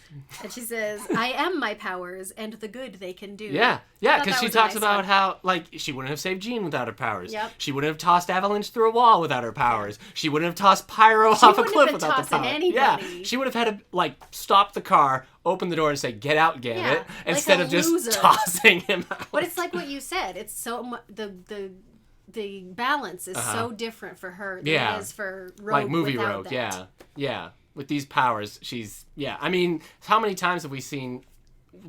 and she says, "I am my powers and the good they can do." Yeah, I thought because that she was a talks nice about one. how, like, she wouldn't have saved Jean without her powers. Yep. She wouldn't have tossed Avalanche through a wall without her powers. She wouldn't have tossed Pyro off a wouldn't have cliff been without the tossing power. anybody. Yeah, she would have had to, like, stop the car, open the door, and say, get out, Gambit, Yeah, like instead a of just loser. tossing him out. But it's like what you said. It's so the balance is so different for her than Yeah. it is for Rogue. Like movie without Rogue, that. yeah. Yeah. With these powers, she's, yeah. I mean, how many times have we seen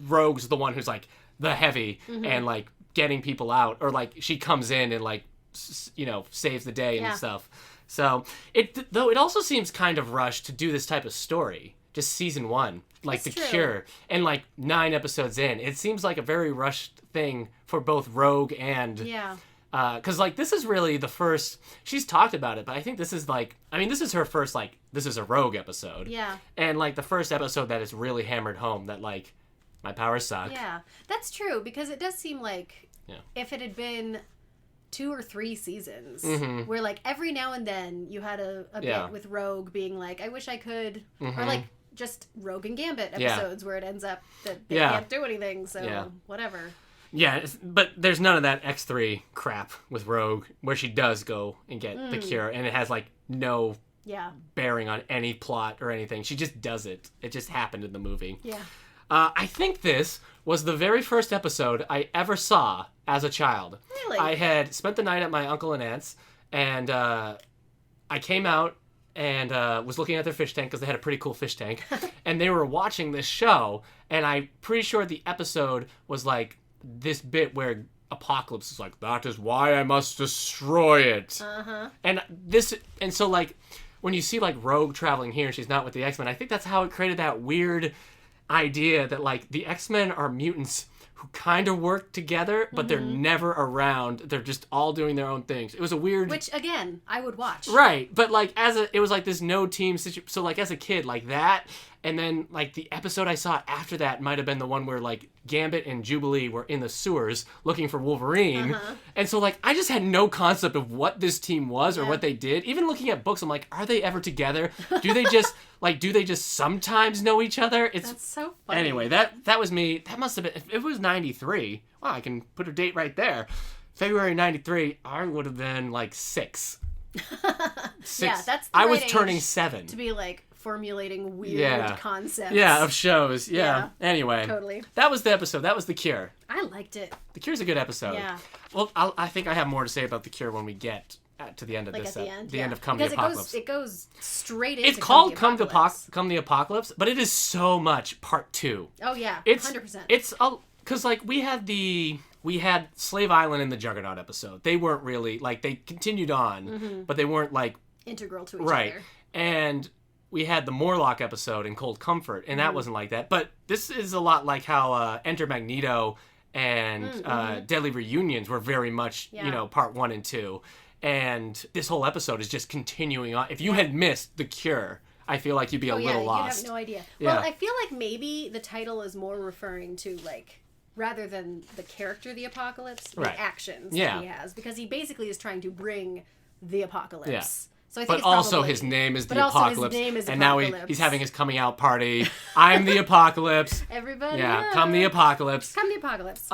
Rogue's the one who's, like, the heavy Mm-hmm. and, like, getting people out, or, like, she comes in and, like, saves the day and Yeah. stuff. So, it also seems kind of rushed to do this type of story. Just season 1, like That's The true. Cure, and, like, 9 episodes in. It seems like a very rushed thing for both Rogue and... Yeah. Because, like, this is really the first... She's talked about it, but I think this is, like... I mean, this is her first, like... This is a Rogue episode. Yeah. And, like, the first episode that is really hammered home that, like, my powers suck. Yeah. That's true because it does seem like Yeah. if it had been 2 or 3 seasons Mhm. where like every now and then you had a Yeah. bit with Rogue being like, I wish I could, Mhm. or like just Rogue and Gambit Yeah. episodes where it ends up that they Yeah. can't do anything, so Yeah. whatever. Yeah, but there's none of that X3 crap with Rogue where she does go and get the cure, and it has, like, no Yeah. bearing on any plot or anything. She just does it. It just happened in the movie. Yeah. I think this was the very first episode I ever saw as a child. Really? I had spent the night at my uncle and aunt's, and I came out and was looking at their fish tank because they had a pretty cool fish tank, and they were watching this show, and I'm pretty sure the episode was like this bit where Apocalypse is like, that is why I must destroy it. Uh-huh. And so, like, when you see, like, Rogue traveling here and she's not with the X-Men, I think that's how it created that weird idea that, like, the X-Men are mutants who kind of work together, but they're never around. They're just all doing their own things. It was a weird... Which again, I would watch. Right, but, like, it was, like, this no-team situation. So, like, as a kid, like, that... And then, like, the episode I saw after that might have been the one where, like, Gambit and Jubilee were in the sewers looking for Wolverine. And so, like, I just had no concept of what this team was or what they did. Even looking at books, I'm like, are they ever together? Do they just, sometimes know each other? That's so funny. Anyway, that was me. That must have been, if it was 93, wow, I can put a date right there. February 93, I would have been, like, 6. Yeah, that's the I was right turning age 7. to be like formulating weird Yeah. concepts. Yeah, of shows. Yeah. Anyway. Totally. That was the episode. That was The Cure. I liked it. The Cure's a good episode. Yeah. Well, I think I have more to say about The Cure when we get to the end of Like this. at the end. The yeah. end of Come because the Apocalypse. It goes straight into It's called Come Apocalypse. the Apocalypse, but it is so much part 2. Oh yeah, It's 100%. It's because, like, we had Slave Island in the Juggernaut episode. They weren't really, like, they continued on, but they weren't, like, integral to each right. other. And we had the Morlock episode in Cold Comfort, and that wasn't like that. But this is a lot like how Enter Magneto and Deadly Reunions were very much, part 1 and 2. And this whole episode is just continuing on. If you had missed The Cure, I feel like you'd be a little lost. You'd have no idea. Yeah. Well, I feel like maybe the title is more referring to, like, rather than the character, the Apocalypse, the Right. actions Yeah. that he has. Because he basically is trying to bring the Apocalypse. Yeah. So I think But it's also probably, his name is but the also his Apocalypse, name is and now Apocalypse. he's having his coming out party. I'm the Apocalypse. Everybody Yeah, knows. come the Apocalypse. Come the Apocalypse.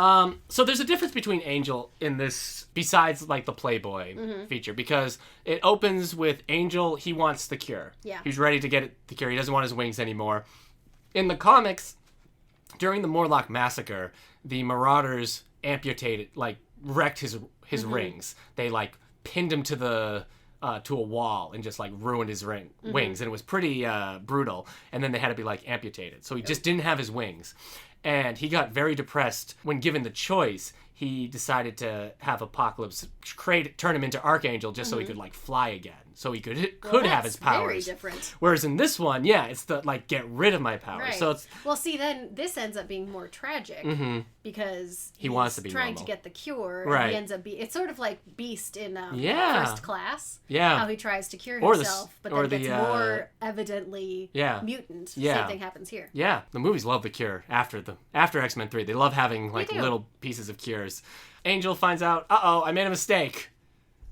So there's a difference between Angel in this, besides, like, the Playboy feature, because it opens with Angel, he wants the cure. Yeah. He's ready to get the cure. He doesn't want his wings anymore. In the comics, during the Morlock massacre, the Marauders amputated, like, wrecked his rings. They, like, pinned him to the to a wall and just, like, ruined his wings. And it was pretty brutal. And then they had to be, like, amputated. So he just didn't have his wings. And he got very depressed when given the choice. He decided to have Apocalypse turn him into Archangel just so he could, like, fly again. So he could have his powers. Very different. Whereas in this one, yeah, it's the, like, get rid of my powers. Right. So it's... Well, see, then this ends up being more tragic because he wants to be trying normal. to get the cure. Right. And he ends up it's sort of like Beast in First Class. Yeah. How he tries to cure Or himself, but then gets more evidently mutant. Yeah. Same thing happens here. Yeah. The movies love the cure after X-Men 3. They love having, like, little pieces of cures. Angel finds out, I made a mistake.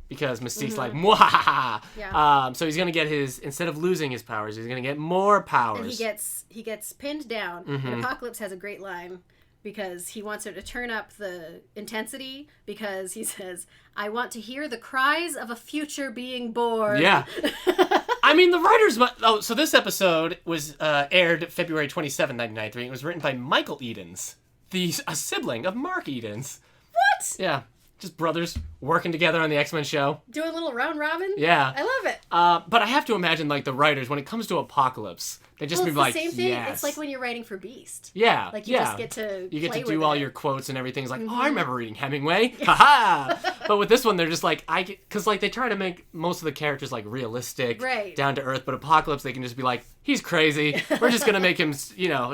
Because Mystique's like, mwahaha! Yeah. So he's going to get instead of losing his powers, he's going to get more powers. And he gets pinned down. And Apocalypse has a great line because he wants her to turn up the intensity because he says, I want to hear the cries of a future being born. Yeah. I mean, the writers... so this episode was aired February 27, 1993. It was written by Michael Edens, a sibling of Mark Edens. What? Yeah. Just brothers working together on the X-Men show. Doing a little round robin? Yeah. I love it. But I have to imagine, like, the writers, when it comes to Apocalypse, they just be like, it's the same thing. yes. It's like when you're writing for Beast. Yeah. Like, you just get to You get play to do with all it. your quotes and everything. It's like, I remember reading Hemingway. Ha-ha! But with this one, they're just like, because, like, they try to make most of the characters, like, realistic, down to earth. But Apocalypse, they can just be like, he's crazy. We're just going to make him,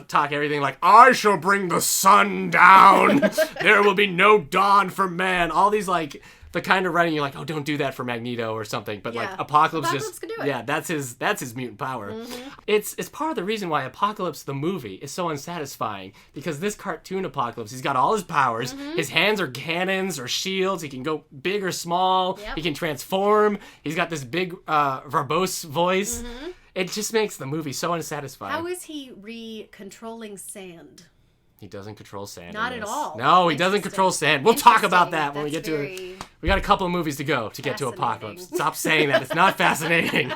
talk everything like, I shall bring the sun down. There will be no dawn for man. All these, like... The kind of writing you're like, don't do that for Magneto or something. But like Apocalypse just can do it. Yeah, that's his mutant power. It's part of the reason why Apocalypse the movie is so unsatisfying because this cartoon Apocalypse, he's got all his powers. His hands are cannons or shields. He can go big or small. He can transform. He's got this big verbose voice. It just makes the movie so unsatisfying. How is he controlling sand? He doesn't control sand. Not at all. No, he doesn't control sand. We'll talk about that when we get to it. We got a couple of movies to go to get to Apocalypse. Stop saying that. It's not fascinating.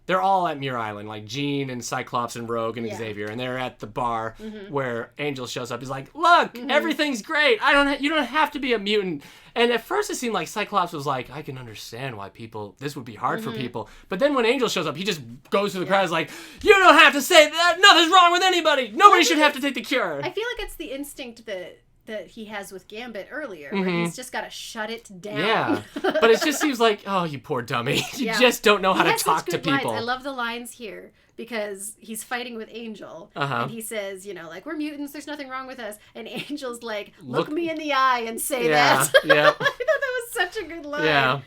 They're all at Muir Island, like Jean and Cyclops and Rogue and Xavier, and they're at the bar where Angel shows up. He's like, "Look, everything's great. You don't have to be a mutant." And at first it seemed like Cyclops was like, "I can understand why this would be hard for people." But then when Angel shows up, he just goes to the crowd, like, "You don't have to say that. Nothing's wrong with anybody. Nobody should have to take the cure." I feel like it's the instinct that he has with Gambit earlier, where he's just got to shut it down. Yeah, but it just seems like, oh, you poor dummy. You just don't know how to talk to people. Lines. I love the lines here because he's fighting with Angel, and he says, like, we're mutants, there's nothing wrong with us. And Angel's like, look me in the eye and say that. Yeah. I thought that was such a good line. Yeah.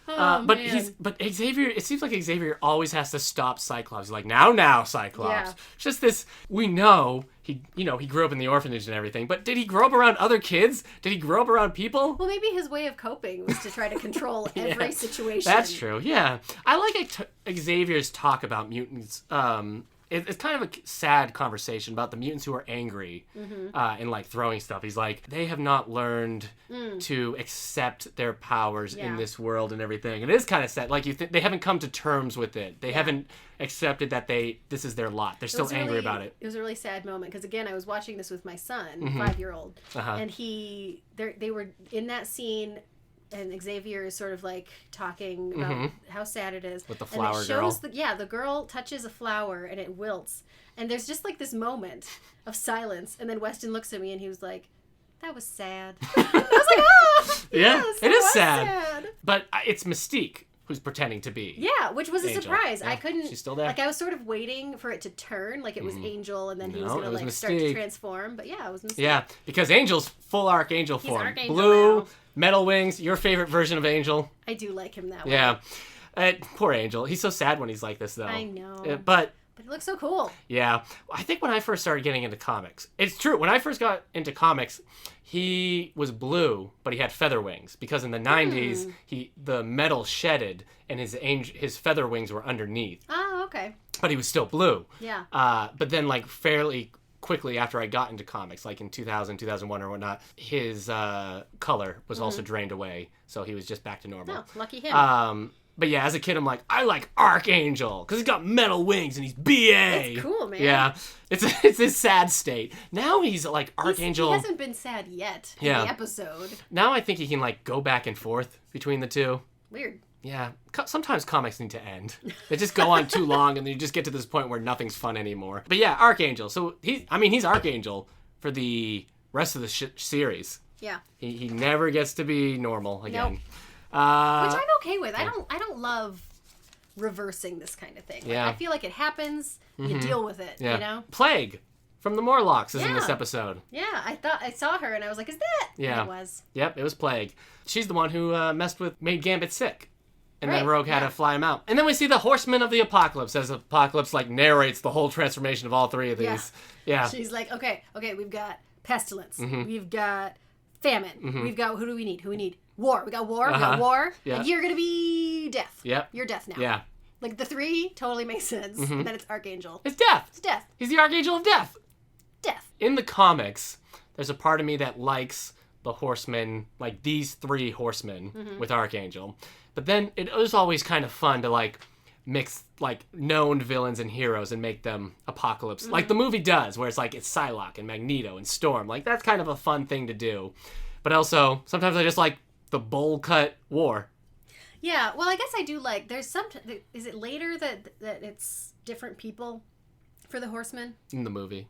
But man. Xavier, it seems like Xavier always has to stop Cyclops. He's like, now, Cyclops. Yeah. Just this, we know he grew up in the orphanage and everything, but did he grow up around other kids? Did he grow up around people? Well, maybe his way of coping was to try to control every situation. That's true, yeah. I like Xavier's talk about mutants. It's kind of a sad conversation about the mutants who are angry and like throwing stuff. He's like, they have not learned to accept their powers in this world and everything. And it is kind of sad. Like they haven't come to terms with it. They haven't accepted that this is their lot. They're still angry about it. It was a really sad moment because again, I was watching this with my son, 5-year-old, and they were in that scene. And Xavier is sort of like talking about how sad it is. With the flower girl. The girl touches a flower and it wilts. And there's just like this moment of silence. And then Weston looks at me and he was like, that was sad. I was like, oh, yeah, yes, it is sad. But it's Mystique who's pretending to be. Yeah, which was a Angel. surprise. Yeah. I couldn't. She's still there. Like I was sort of waiting for it to turn, like it was Angel, and then he was gonna like Mystique. start to transform. But yeah, it was Mystique. Yeah, because Angel's full Archangel He's form. Archangel Blue, now. metal wings. Your favorite version of Angel. I do like him that way. Yeah. Poor Angel. He's so sad when he's like this, though. I know. But he looks so cool. Yeah. I think when I first started getting into comics, it's true. When I first got into comics, he was blue, but he had feather wings because in the 90s, the metal shedded and his feather wings were underneath. Oh, okay. But he was still blue. Yeah. But then, like, fairly quickly after I got into comics, like in 2000, 2001 or whatnot, his color was also drained away, so he was just back to normal. Oh, lucky him. But yeah, as a kid, I'm like, I like Archangel because he's got metal wings and he's BA. It's cool, man. Yeah, it's his sad state. Now he's like Archangel. He hasn't been sad yet in the episode. Now I think he can like go back and forth between the two. Weird. Yeah, sometimes comics need to end. They just go on too long, and then you just get to this point where nothing's fun anymore. But yeah, Archangel. So he's Archangel for the rest of the series. Yeah. He never gets to be normal again. Nope. Which I'm okay with. I don't love reversing this kind of thing. Like, Yeah. I feel like it happens. You deal with it. Yeah. You know. Plague from the Morlocks is in Yeah. this episode. Yeah. I saw her and I was like, is that? Yeah. And it was. Yep, it was Plague. She's the one who made Gambit sick. And then Right, Rogue had to fly him out. And then we see the Horsemen of the Apocalypse as Apocalypse like narrates the whole transformation of all three of these. Yeah. She's like, okay, we've got pestilence. We've got famine. We've got, who do we need? War. We got war. We got war. Yeah. And you're going to be death. Yep. You're death now. Yeah. Like the three totally makes sense. And then it's Archangel. It's Death. It's death. He's the Archangel of Death. Death. In the comics, there's a part of me that likes the Horsemen, like these three Horsemen with Archangel. But then it was always kind of fun to like mix like known villains and heroes and make them Apocalypse. Like the movie does, where it's like it's Psylocke and Magneto and Storm. Like that's kind of a fun thing to do. But also, sometimes I just like the bowl cut war. Yeah, well, I guess I do like, there's some, is it later that it's different people for the Horsemen? In the movie.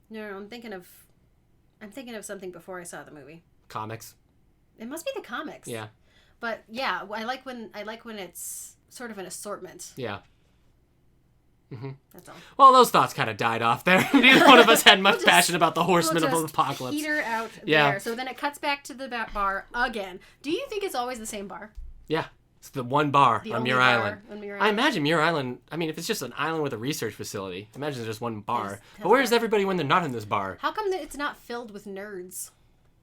No, I'm thinking of something before I saw the movie. Comics. It must be the comics. Yeah. But yeah, I like when it's sort of an assortment. Yeah. That's all. Well, those thoughts kind of died off there. Neither one of us had much We'll passion about the Horsemen of the just Apocalypse. Peter out Yeah. there. So then it cuts back to the bar again. Do you think it's always the same bar? Yeah. It's the one bar The on only Muir bar Island. on Muir I Island? imagine Muir Island, I mean, if it's just an island with a research facility, I imagine there's just one bar. has But where's one. everybody when they're not in this bar? How come that it's not filled with nerds?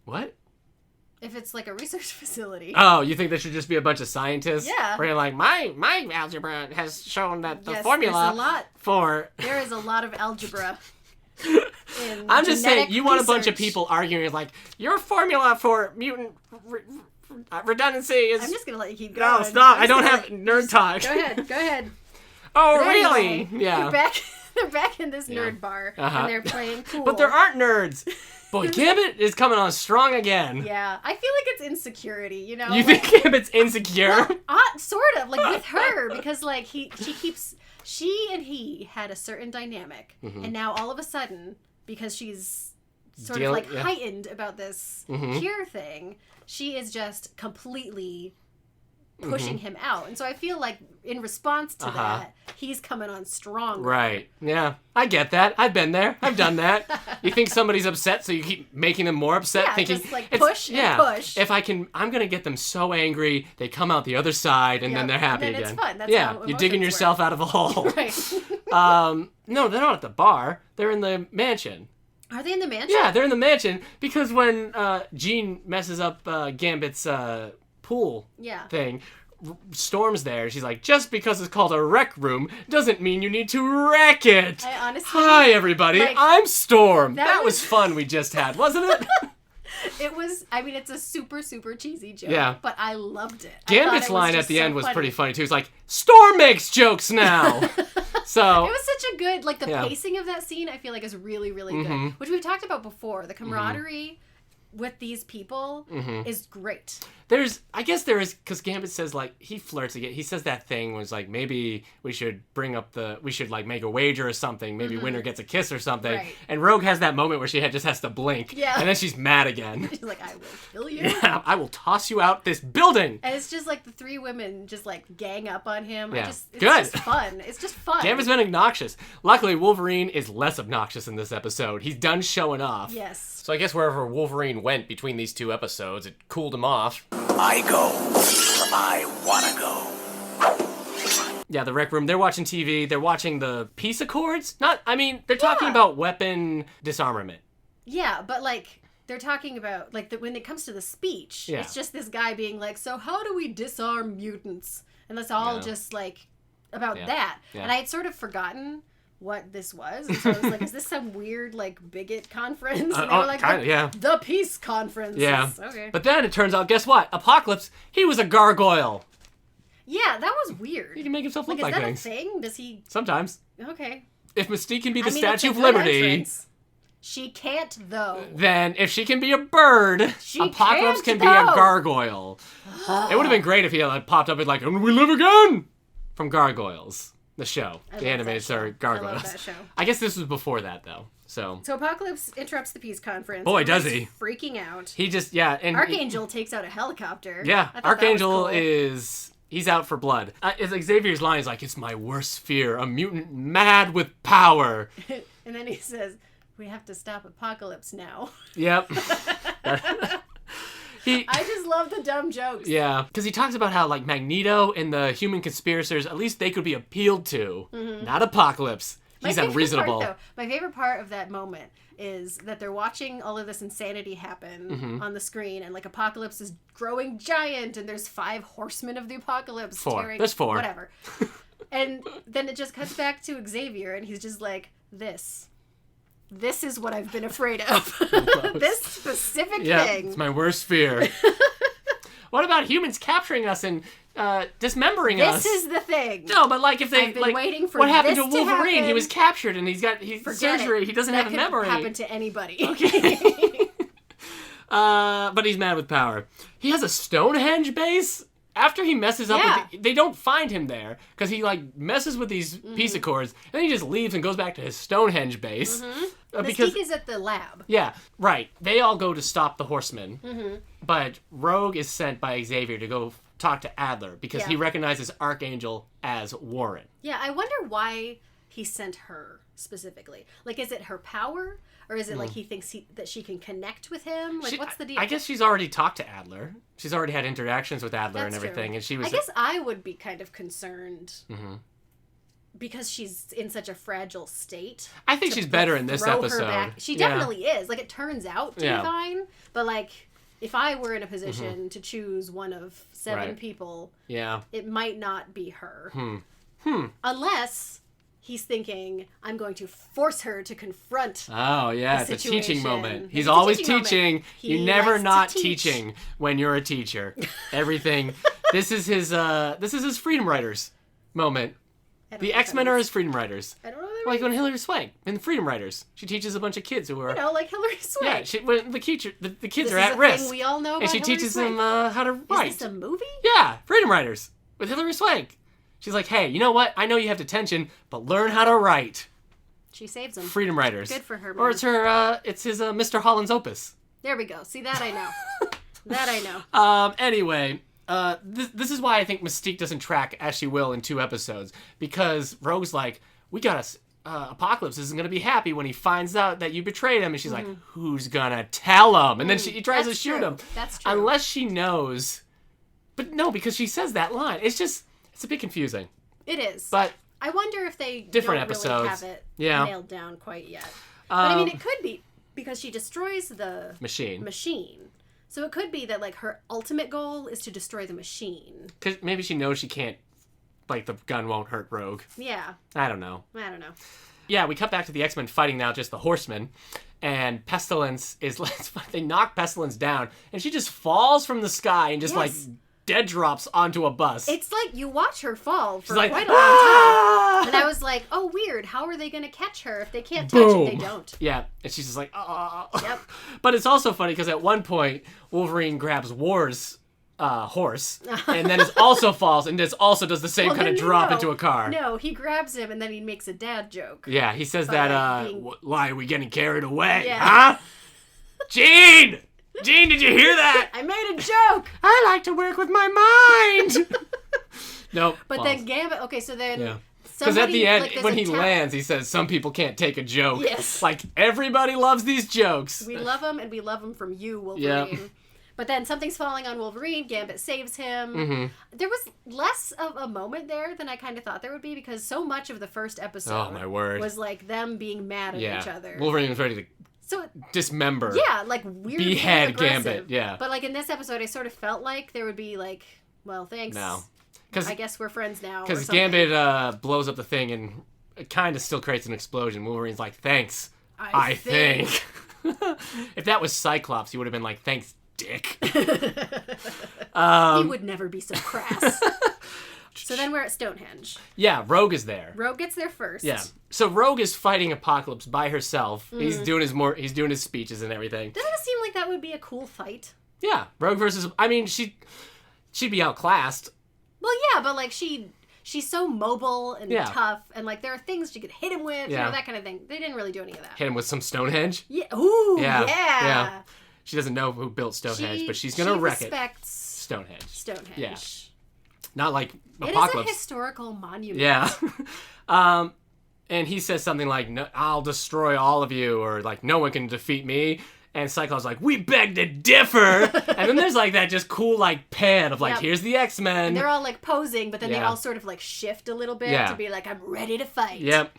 What? If it's like a research facility. Oh, you think there should just be a bunch of scientists? Yeah. Where you're like, my algebra has shown that the Yes, formula there's a lot. for... There is a lot of algebra. I'm just saying, genetic you want a bunch of research. people arguing like, your formula for mutant redundancy is... I'm just gonna let you keep going. No, stop. I'm I just don't gonna have let- nerd talk. Go ahead. Oh, But really? anyway, Yeah. They're back in this nerd bar, and they're playing pool. But there aren't nerds. Boy, Gambit is coming on strong again. Yeah, I feel like it's insecurity, you know? You like, think Gambit's insecure? sort of, like with her, because like she and he had a certain dynamic, and now all of a sudden, because she's sort of like heightened about this cure thing, she is just completely pushing him out. And so I feel like in response to that, he's coming on strong. Right. Yeah. I get that. I've been there. I've done that. You think somebody's upset, so you keep making them more upset, Yeah, thinking just like push and push. If I'm gonna get them so angry, they come out the other side, and then they're happy and then again. it's fun. That's yeah. how You're digging emotions yourself out of a hole. Right. No, they're not at the bar. They're in the mansion. Are they in the mansion? Yeah, they're in the mansion because when Jean messes up Gambit's pool thing, Storm's there. She's like, just because it's called a rec room doesn't mean you need to wreck it. I honestly... Hi, everybody. like, I'm Storm. That was was fun we just had, wasn't it? It was, I mean, it's a super, super cheesy joke. Yeah. But I loved it. Gambit's line at the end was pretty funny, too. It's like, Storm makes jokes now. So... It was such a good, like, the pacing of that scene, I feel like, is really, really good. Which we've talked about before. The camaraderie with these people is great. I guess there is, because Gambit says, like, he flirts again. He says that thing was like, maybe we should like make a wager or something. Maybe winner gets a kiss or something. Right. And Rogue has that moment where she just has to blink. Yeah. And then she's mad again. She's like, I will kill you. Yeah, I will toss you out this building. And it's just like the three women just like gang up on him. Yeah. It's Good. just fun. It's just fun. Gambit's been obnoxious. Luckily, Wolverine is less obnoxious in this episode. He's done showing off. Yes. So I guess wherever Wolverine went between these two episodes, it cooled him off. I go where I wanna go. Yeah, the rec room. They're watching TV. They're watching the peace accords. They're talking about weapon disarmament. Yeah, but like they're talking about like when it comes to the speech, it's just this guy being like, "So how do we disarm mutants?" And that's all just like about that. Yeah. And I had sort of forgotten what this was, and so I was like, "Is this some weird like bigot conference?" And they were like, "The peace conference." Yeah. Okay. But then it turns out, guess what? Apocalypse, he was a gargoyle. Yeah, that was weird. He can make himself look Is like that things. a thing? Does he? Sometimes. Okay. If Mystique can be the I mean, it's Statue a of good Liberty, entrance. She can't, though. then if she can be a bird, She Apocalypse can't, can be a though. gargoyle. It would have been great if he had like, popped up with like, "And we live again!" from Gargoyles. The show. I The love animated that show. story, Gargoyles. I love that show. I guess this was before that, though. So Apocalypse interrupts the peace conference. Boy, does Everybody's he. freaking out. he just, yeah. And Archangel takes out a helicopter. Yeah, I thought that was Archangel cool. is... He's out for blood. It's Xavier's line is like, "It's my worst fear, a mutant mad with power." And then he says, "We have to stop Apocalypse now." Yep. I just love the dumb jokes. Yeah, because he talks about how, like, Magneto and the human conspirators, at least they could be appealed to. Not Apocalypse. He's unreasonable. My favorite part of that moment is that they're watching all of this insanity happen on the screen, and, like, Apocalypse is growing giant, and there's 5 horsemen of the apocalypse. 4. There's 4. Whatever. And then it just cuts back to Xavier, and he's just like, This is what I've been afraid of. This specific thing. It's my worst fear. What about humans capturing us and dismembering us? This is the thing. No, but like if they I've been like waiting for what happened this to to Wolverine? He happen. was captured and he's Forget surgery. it. He doesn't That have a could memory. happen to anybody. Okay. But he's mad with power. He has a Stonehenge base. After he messes up, Yeah. they don't find him there because he like messes with these piece of cords, and then he just leaves and goes back to his Stonehenge base. Because Mystique is at the lab. yeah, right. They all go to stop the Horsemen, but Rogue is sent by Xavier to go talk to Adler because he Yeah. recognizes Archangel as Warren. Yeah, I wonder why he sent her specifically. Like, is it her power? Or is it like he thinks that she can connect with him? Like, what's the deal? I guess she's already talked to Adler. She's already had interactions with Adler and That's everything, true. and she was. I guess I would be kind of concerned because she's in such a fragile state. I think she's better in this Throw her episode. back. She Yeah. definitely is. Like, it turns out to Yeah. be fine. But, like, if I were in a position to choose one of 7 Right. people, Yeah. it might not be her. Unless he's thinking, I'm going to force her to confront. Oh yeah, The it's a teaching situation. moment. It's He's a always teaching teaching. moment. You He never likes to not teach. teaching when you're a teacher. Everything. This is his Freedom Riders moment. I don't The know what X-Men that are means. his Freedom Riders. I don't know what that Like when means. Hilary Swank in the Freedom Riders, she teaches a bunch of kids who are You know, like Hilary Swank. yeah. When the kids This are is at a risk, thing we all know and about she Hilary teaches Swank. them how to write. Is this a movie? Yeah, Freedom Riders with Hilary Swank. She's like, hey, you know what? I know you have detention, but learn how to write. She saves him. Freedom Riders. Good for her, Or man. it's her. It's his Mr. Holland's opus. There we go. See, that I know. That I know. Anyway, this is why I think Mystique doesn't track as she will in 2 episodes, because Rogue's like, we gotta. Apocalypse isn't gonna be happy when he finds out that you betrayed him, and she's like, who's gonna tell him? And then he tries to That's shoot true. him. That's true. Unless she knows. But no, because she says that line. It's a bit confusing. It is. But I wonder if they Different don't episodes. really have it Yeah. nailed down quite yet. But I mean, Um, it could be because she destroys the machine. So it could be that like her ultimate goal is to destroy the machine. Because maybe she knows she can't. Like the gun won't hurt Rogue. Yeah. I don't know. I don't know. Yeah, we cut back to the X-Men fighting now, just the Horsemen, and Pestilence is. They knock Pestilence down, and she just falls from the sky and just like Yes. dead drops onto a bus. It's like you watch her fall for She's like, quite a long time. "Ah!" And I was like, oh, weird. How are they going to catch her? If they can't touch Boom. it, they don't. Yeah, and she's just like, ah. Yep. But it's also funny because at one point Wolverine grabs War's horse, and then it also falls, and this also does the same Well, kind of no, drop no. into a car. No, he grabs him and then he makes a dad joke. Yeah, he says But, that, being- why are we getting carried away, Yeah. huh? Gene! Gene, did you hear that? I made a joke! I like to work with my mind! Nope. But false. then Gambit, okay, so then Yeah. Because at somebody, the end, like, there's when a he town- lands, he says, some people can't take a joke. Yes. Like, everybody loves these jokes. We love him, and we love him from you, Wolverine. But then something's falling on Wolverine. Gambit saves him. Mm-hmm. There was less of a moment there than I kind of thought there would be because so much of the first episode Oh, my word. was like them being mad at Yeah. each other. Wolverine was ready to So dismember. yeah, like weirdly Behead aggressive. Gambit, yeah. But like in this episode, I sort of felt like there would be like, well, thanks. No. I guess we're friends now. Because or something. Gambit blows up the thing and it kind of still creates an explosion. Wolverine's like, thanks. I think. If that was Cyclops, he would have been like, thanks, dick. He would never be so crass. So then we're at Stonehenge. Yeah, Rogue is there. Rogue gets there first. Yeah. So Rogue is fighting Apocalypse by herself. He's doing his speeches and everything. Doesn't it seem like that would be a cool fight? Yeah, Rogue versus. I mean, she'd be outclassed. Well, yeah, but like she's so mobile and tough, and like there are things she could hit him with, that kind of thing. They didn't really do any of that. Hit him with some Stonehenge. Yeah. Ooh. Yeah. She doesn't know who built Stonehenge, but she's gonna wreck it. Stonehenge. Yeah. Not like It Apocalypse. is a historical monument. Yeah. And he says something like, no, I'll destroy all of you, or like, no one can defeat me. And Cyclops like, we beg to differ. And then there's like that just cool like pan of like, here's the X-Men. And they're all like posing, but then they all sort of like shift a little bit to be like, I'm ready to fight. Yep.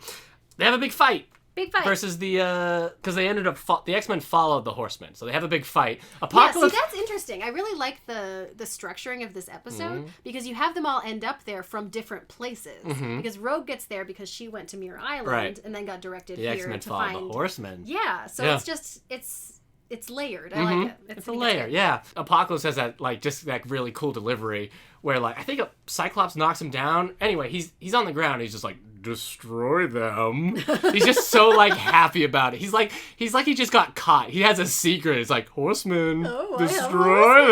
They have a big fight. Big fight. Versus the, because they ended up, the X-Men followed the Horsemen. So they have a big fight. Apocalypse. Yeah, see, that's interesting. I really like the structuring of this episode because you have them all end up there from different places. Because Rogue gets there because she went to Muir Island and then got directed the here X-Men to followed find the Horsemen. Yeah, so it's just it's layered. I like it. It's a layer, yeah. Apocalypse has that like just that really cool delivery where like I think Cyclops knocks him down. Anyway, he's on the ground. He's just like, destroy them. He's just so like happy about it. He's like he just got caught. He has a secret. It's like, Horsemen, destroy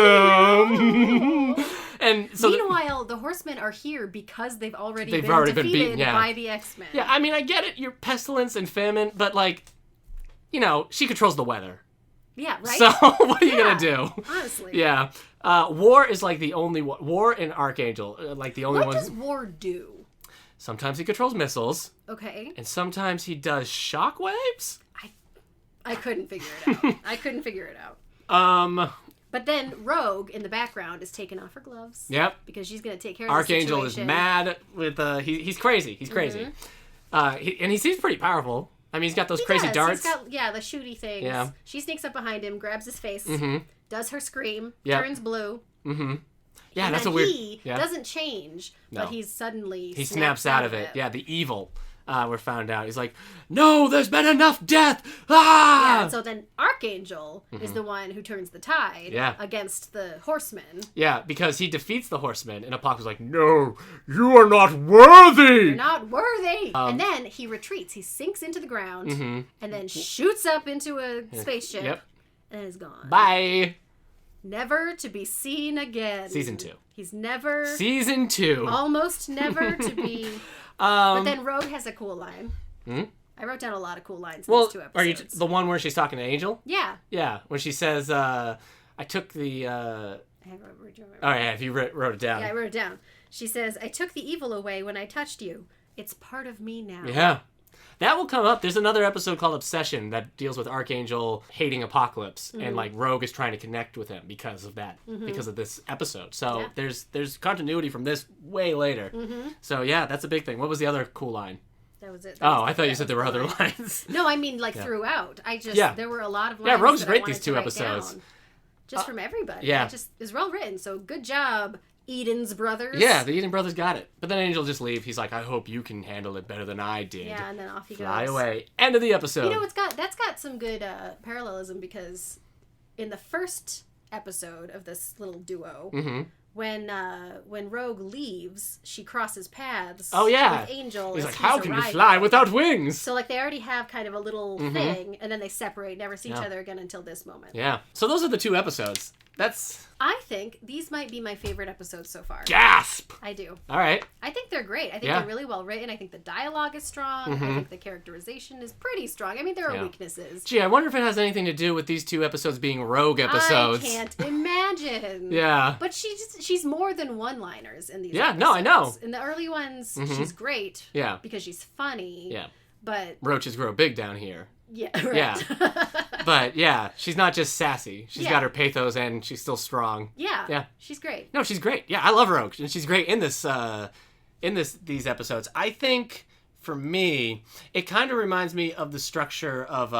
them. And so meanwhile, the Horsemen are here because they've already been defeated by the X-Men. Yeah, I mean, I get it. You're pestilence and famine, but like, she controls the weather. Yeah, right? So, what are you going to do? Honestly. Yeah. War is like the only one. War and Archangel are like the only ones. What does War do? Sometimes he controls missiles. Okay. And sometimes he does shockwaves. I couldn't figure it out. But then Rogue in the background is taking off her gloves. Yep. Because she's going to take care of Archangel the situation. is mad with he's crazy. He's crazy. And he seems pretty powerful. I mean, he's got those crazy darts. He's got, the shooty things. Yeah. She sneaks up behind him, grabs his face, does her scream, Yep. turns blue. Yeah, and that's then a weird. He doesn't change, No. but he suddenly He snaps out of it. Yeah, the evil. We're found out. He's like, no, there's been enough death. Ah! Yeah, and so then Archangel is the one who turns the tide against the Horsemen. Yeah, because he defeats the Horsemen, and Apocalypse is like, no, you are not worthy. You're not worthy. And then he retreats. He sinks into the ground and then shoots up into a spaceship and then is gone. Bye. Never to be seen again. Season 2. He's never... Season 2. Almost never to be... but then Rogue has a cool line. I wrote down a lot of cool lines in these 2 episodes. Are you the one where she's talking to Angel? Yeah. Yeah, when she says, I took the... Oh, yeah, if you wrote it down. Yeah, I wrote it down. She says, I took the evil away when I touched you. It's part of me now. Yeah. That will come up. There's another episode called Obsession that deals with Archangel hating Apocalypse, and like Rogue is trying to connect with him because of that, because of this episode. So there's continuity from this way later. So yeah, that's a big thing. What was the other cool line? That was it. I thought you said there were other lines. No, I mean like throughout. There were a lot of lines. Yeah, Rogue's that great I these wanted 2 to write episodes. down, just from everybody. Yeah. It was well written. So good job, Eden's brothers. Yeah, the Eden brothers got it. But then Angel just leave. He's like, I hope you can handle it better than I did. Yeah, and then off he goes. Fly away. End of the episode. That's got some good parallelism because in the first episode of this little duo, when Rogue leaves, she crosses paths with Angel. He's as like, how can arriving. you fly without wings? So like they already have kind of a little thing, and then they separate, never see each other again until this moment. Yeah. So those are the 2 episodes. I think these might be my favorite episodes so far. Gasp! I do. All right. I think they're great. I think they're really well written. I think the dialogue is strong. I think the characterization is pretty strong. I mean, there are weaknesses. Gee, I wonder if it has anything to do with these 2 episodes being Rogue episodes. I can't imagine. Yeah. But she's more than one-liners in these episodes. No, I know. In the early ones, she's great. Yeah. Because she's funny. Yeah. But... Roaches grow big down here. Yeah, right. Yeah. But, yeah, she's not just sassy. She's got her pathos and she's still strong. Yeah. Yeah. She's great. No, she's great. Yeah, I love Rogue. And she's great in these episodes. I think, for me, it kind of reminds me of the structure of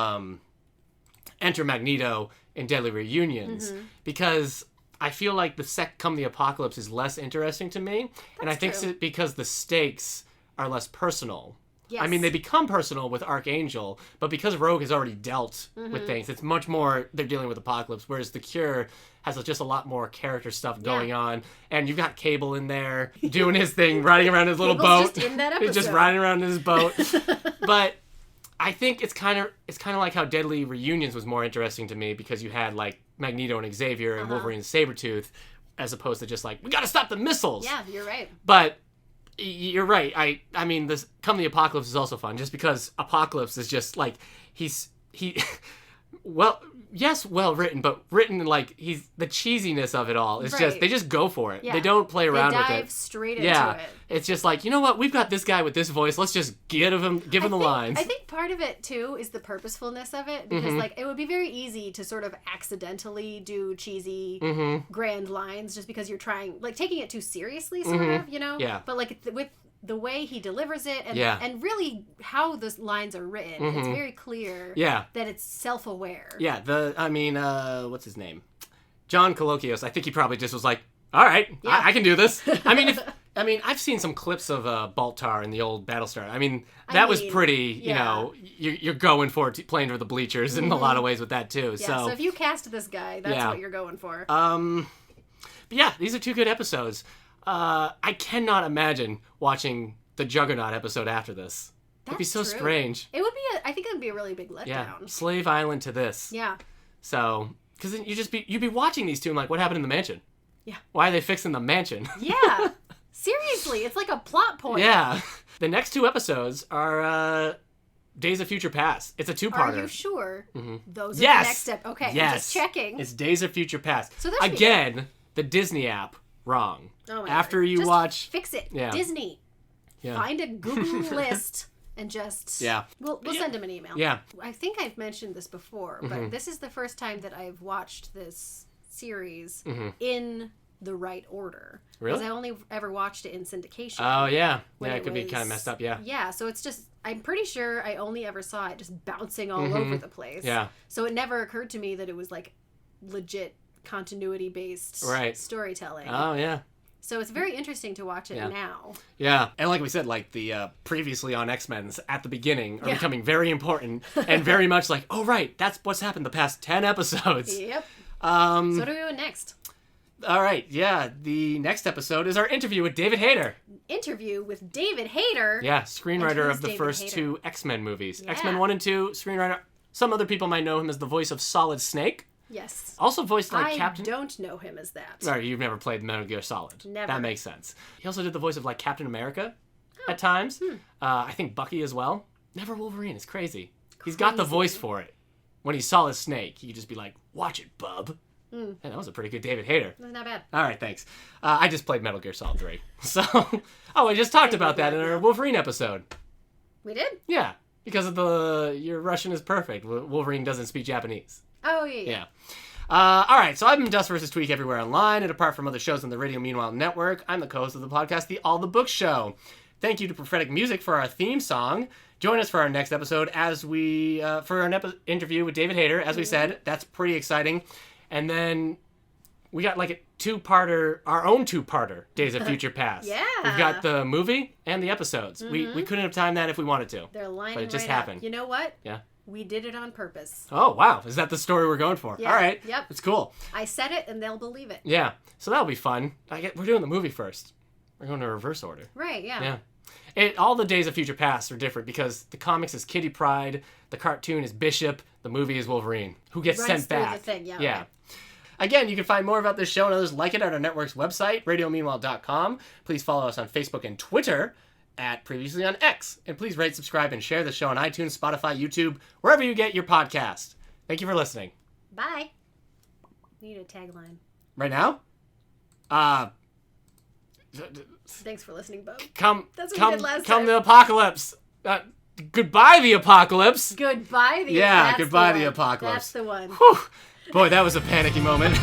Enter Magneto in Deadly Reunions. Because I feel like come the apocalypse is less interesting to me. And I think it's because the stakes are less personal. Yes. I mean, they become personal with Archangel, but because Rogue has already dealt with things, it's much more they're dealing with Apocalypse, whereas The Cure has just a lot more character stuff going on. And you've got Cable in there doing his thing, riding around his little Cable's boat. just in that He's just episode. riding around in his boat. But I think it's kind of like how Deadly Reunions was more interesting to me because you had like Magneto and Xavier and Wolverine and Sabretooth, as opposed to just like, we gotta stop the missiles. Yeah, you're right. But you're right. I mean, this Come the Apocalypse is also fun, just because Apocalypse is just like well written, but written like he's the cheesiness of it all. It's just Right. they just go for it. Yeah. They don't play around They with dive it. straight into Yeah, it. it's just like, you know what? We've got this guy with this voice. Let's just give him the lines. I think part of it too is the purposefulness of it, because like it would be very easy to sort of accidentally do cheesy grand lines just because you're trying, like, taking it too seriously, sort of, you know. Yeah. But like with the way he delivers it, and Yeah. and really how those lines are written, it's very clear. Yeah. That it's self-aware. Yeah, what's his name? John Coloquios. I think he probably just was like, all right, Yeah. I can do this. I've seen some clips of Baltar in the old Battlestar. I mean, that was pretty, you know, you're going for it, playing for the bleachers in a lot of ways with that too. Yeah, so if you cast this guy, that's what you're going for. But yeah, these are two good episodes. I cannot imagine watching the Juggernaut episode after this. It'd be That's so true. strange. It would be I think it would be a really big letdown. Yeah, Slave Island to this. Yeah. So, because then you'd be watching these two and like, what happened in the mansion? Yeah. Why are they fixing the mansion? Yeah. Seriously, it's like a plot point. Yeah. The next two episodes are Days of Future Past. It's a two-parter. Are you sure? Those are Yes. the next step. Okay, Yes. just checking. It's Days of Future Past. So that should be again, the Disney app wrong. Oh my After God. you Just watch, fix it. Yeah. Disney. Yeah. Find a Google list and just Yeah. We'll send him an email. Yeah. I think I've mentioned this before, but this is the first time that I've watched this series in the right order. Really? Because I only ever watched it in syndication. Oh yeah, when yeah, it could be was- kind of messed up. Yeah. Yeah, so it's just, I'm pretty sure I only ever saw it just bouncing all over the place. Yeah. So it never occurred to me that it was like legit continuity based Right. storytelling. Oh yeah. So it's very interesting to watch it Yeah. now. Yeah, and like we said, like the previously on X-Men's at the beginning are Yeah. becoming very important and very much like, oh right, that's what's happened the past 10 episodes. Yep. Um, So what are we doing next? all right, yeah, the next episode is our interview with David Hayter. Interview with David Hayter. Yeah, And screenwriter who's of the David first Hayter? two X-Men movies. Yeah. X-Men 1 and 2, screenwriter. Some other people might know him as the voice of Solid Snake. Yes. Also voiced like I Captain... don't know him as that. Sorry, you've never played Metal Gear Solid. Never. That makes sense. He also did the voice of like Captain America at times. I think Bucky as well. Never Wolverine. It's crazy. He's got the voice for it. When he's Solid Snake, he could just be like, watch it, bub. And that was a pretty good David Hayter. That's not bad. All right, thanks. I just played Metal Gear Solid 3. So, I just talked about that in our Wolverine episode. We did? Yeah, because of your Russian is perfect. Wolverine doesn't speak Japanese. Oh, yeah. Yeah. All right, so I've been Dust vs. Tweak everywhere online, and apart from other shows on the Radio Meanwhile Network, I'm the co-host of the podcast, The All the Books Show. Thank you to Prophetic Music for our theme song. Join us for our next episode as we for an interview with David Hayter. As we said, that's pretty exciting. And then we got like a two-parter, our own two-parter, Days of Future Past. Yeah. We've got the movie and the episodes. We couldn't have timed that if we wanted to. They're lining But it just right happened. up. You know what? Yeah. We did it on purpose. Oh, wow. Is that the story we're going for? Yeah. All right. Yep. It's cool. I said it, and they'll believe it. Yeah. So that'll be fun. We're doing the movie first. We're going to reverse order. Right, yeah. Yeah. All the Days of Future Past are different because the comics is Kitty Pryde, the cartoon is Bishop, the movie is Wolverine, who gets Runs sent through back. the thing, yeah, Yeah. okay. Again, you can find more about this show and others like it at our network's website, radiomeanwhile.com. Please follow us on Facebook and Twitter at Previously on X. And please rate, subscribe, and share the show on iTunes, Spotify, YouTube, wherever you get your podcast. Thank you for listening. Bye. Need a tagline. Right now? Thanks for listening, Bo. Come, That's what we come, did last come time. the apocalypse. Goodbye, the apocalypse. Goodbye, Yeah, that's goodbye, the one. apocalypse. That's the one. Whew. Boy, that was a panicky moment.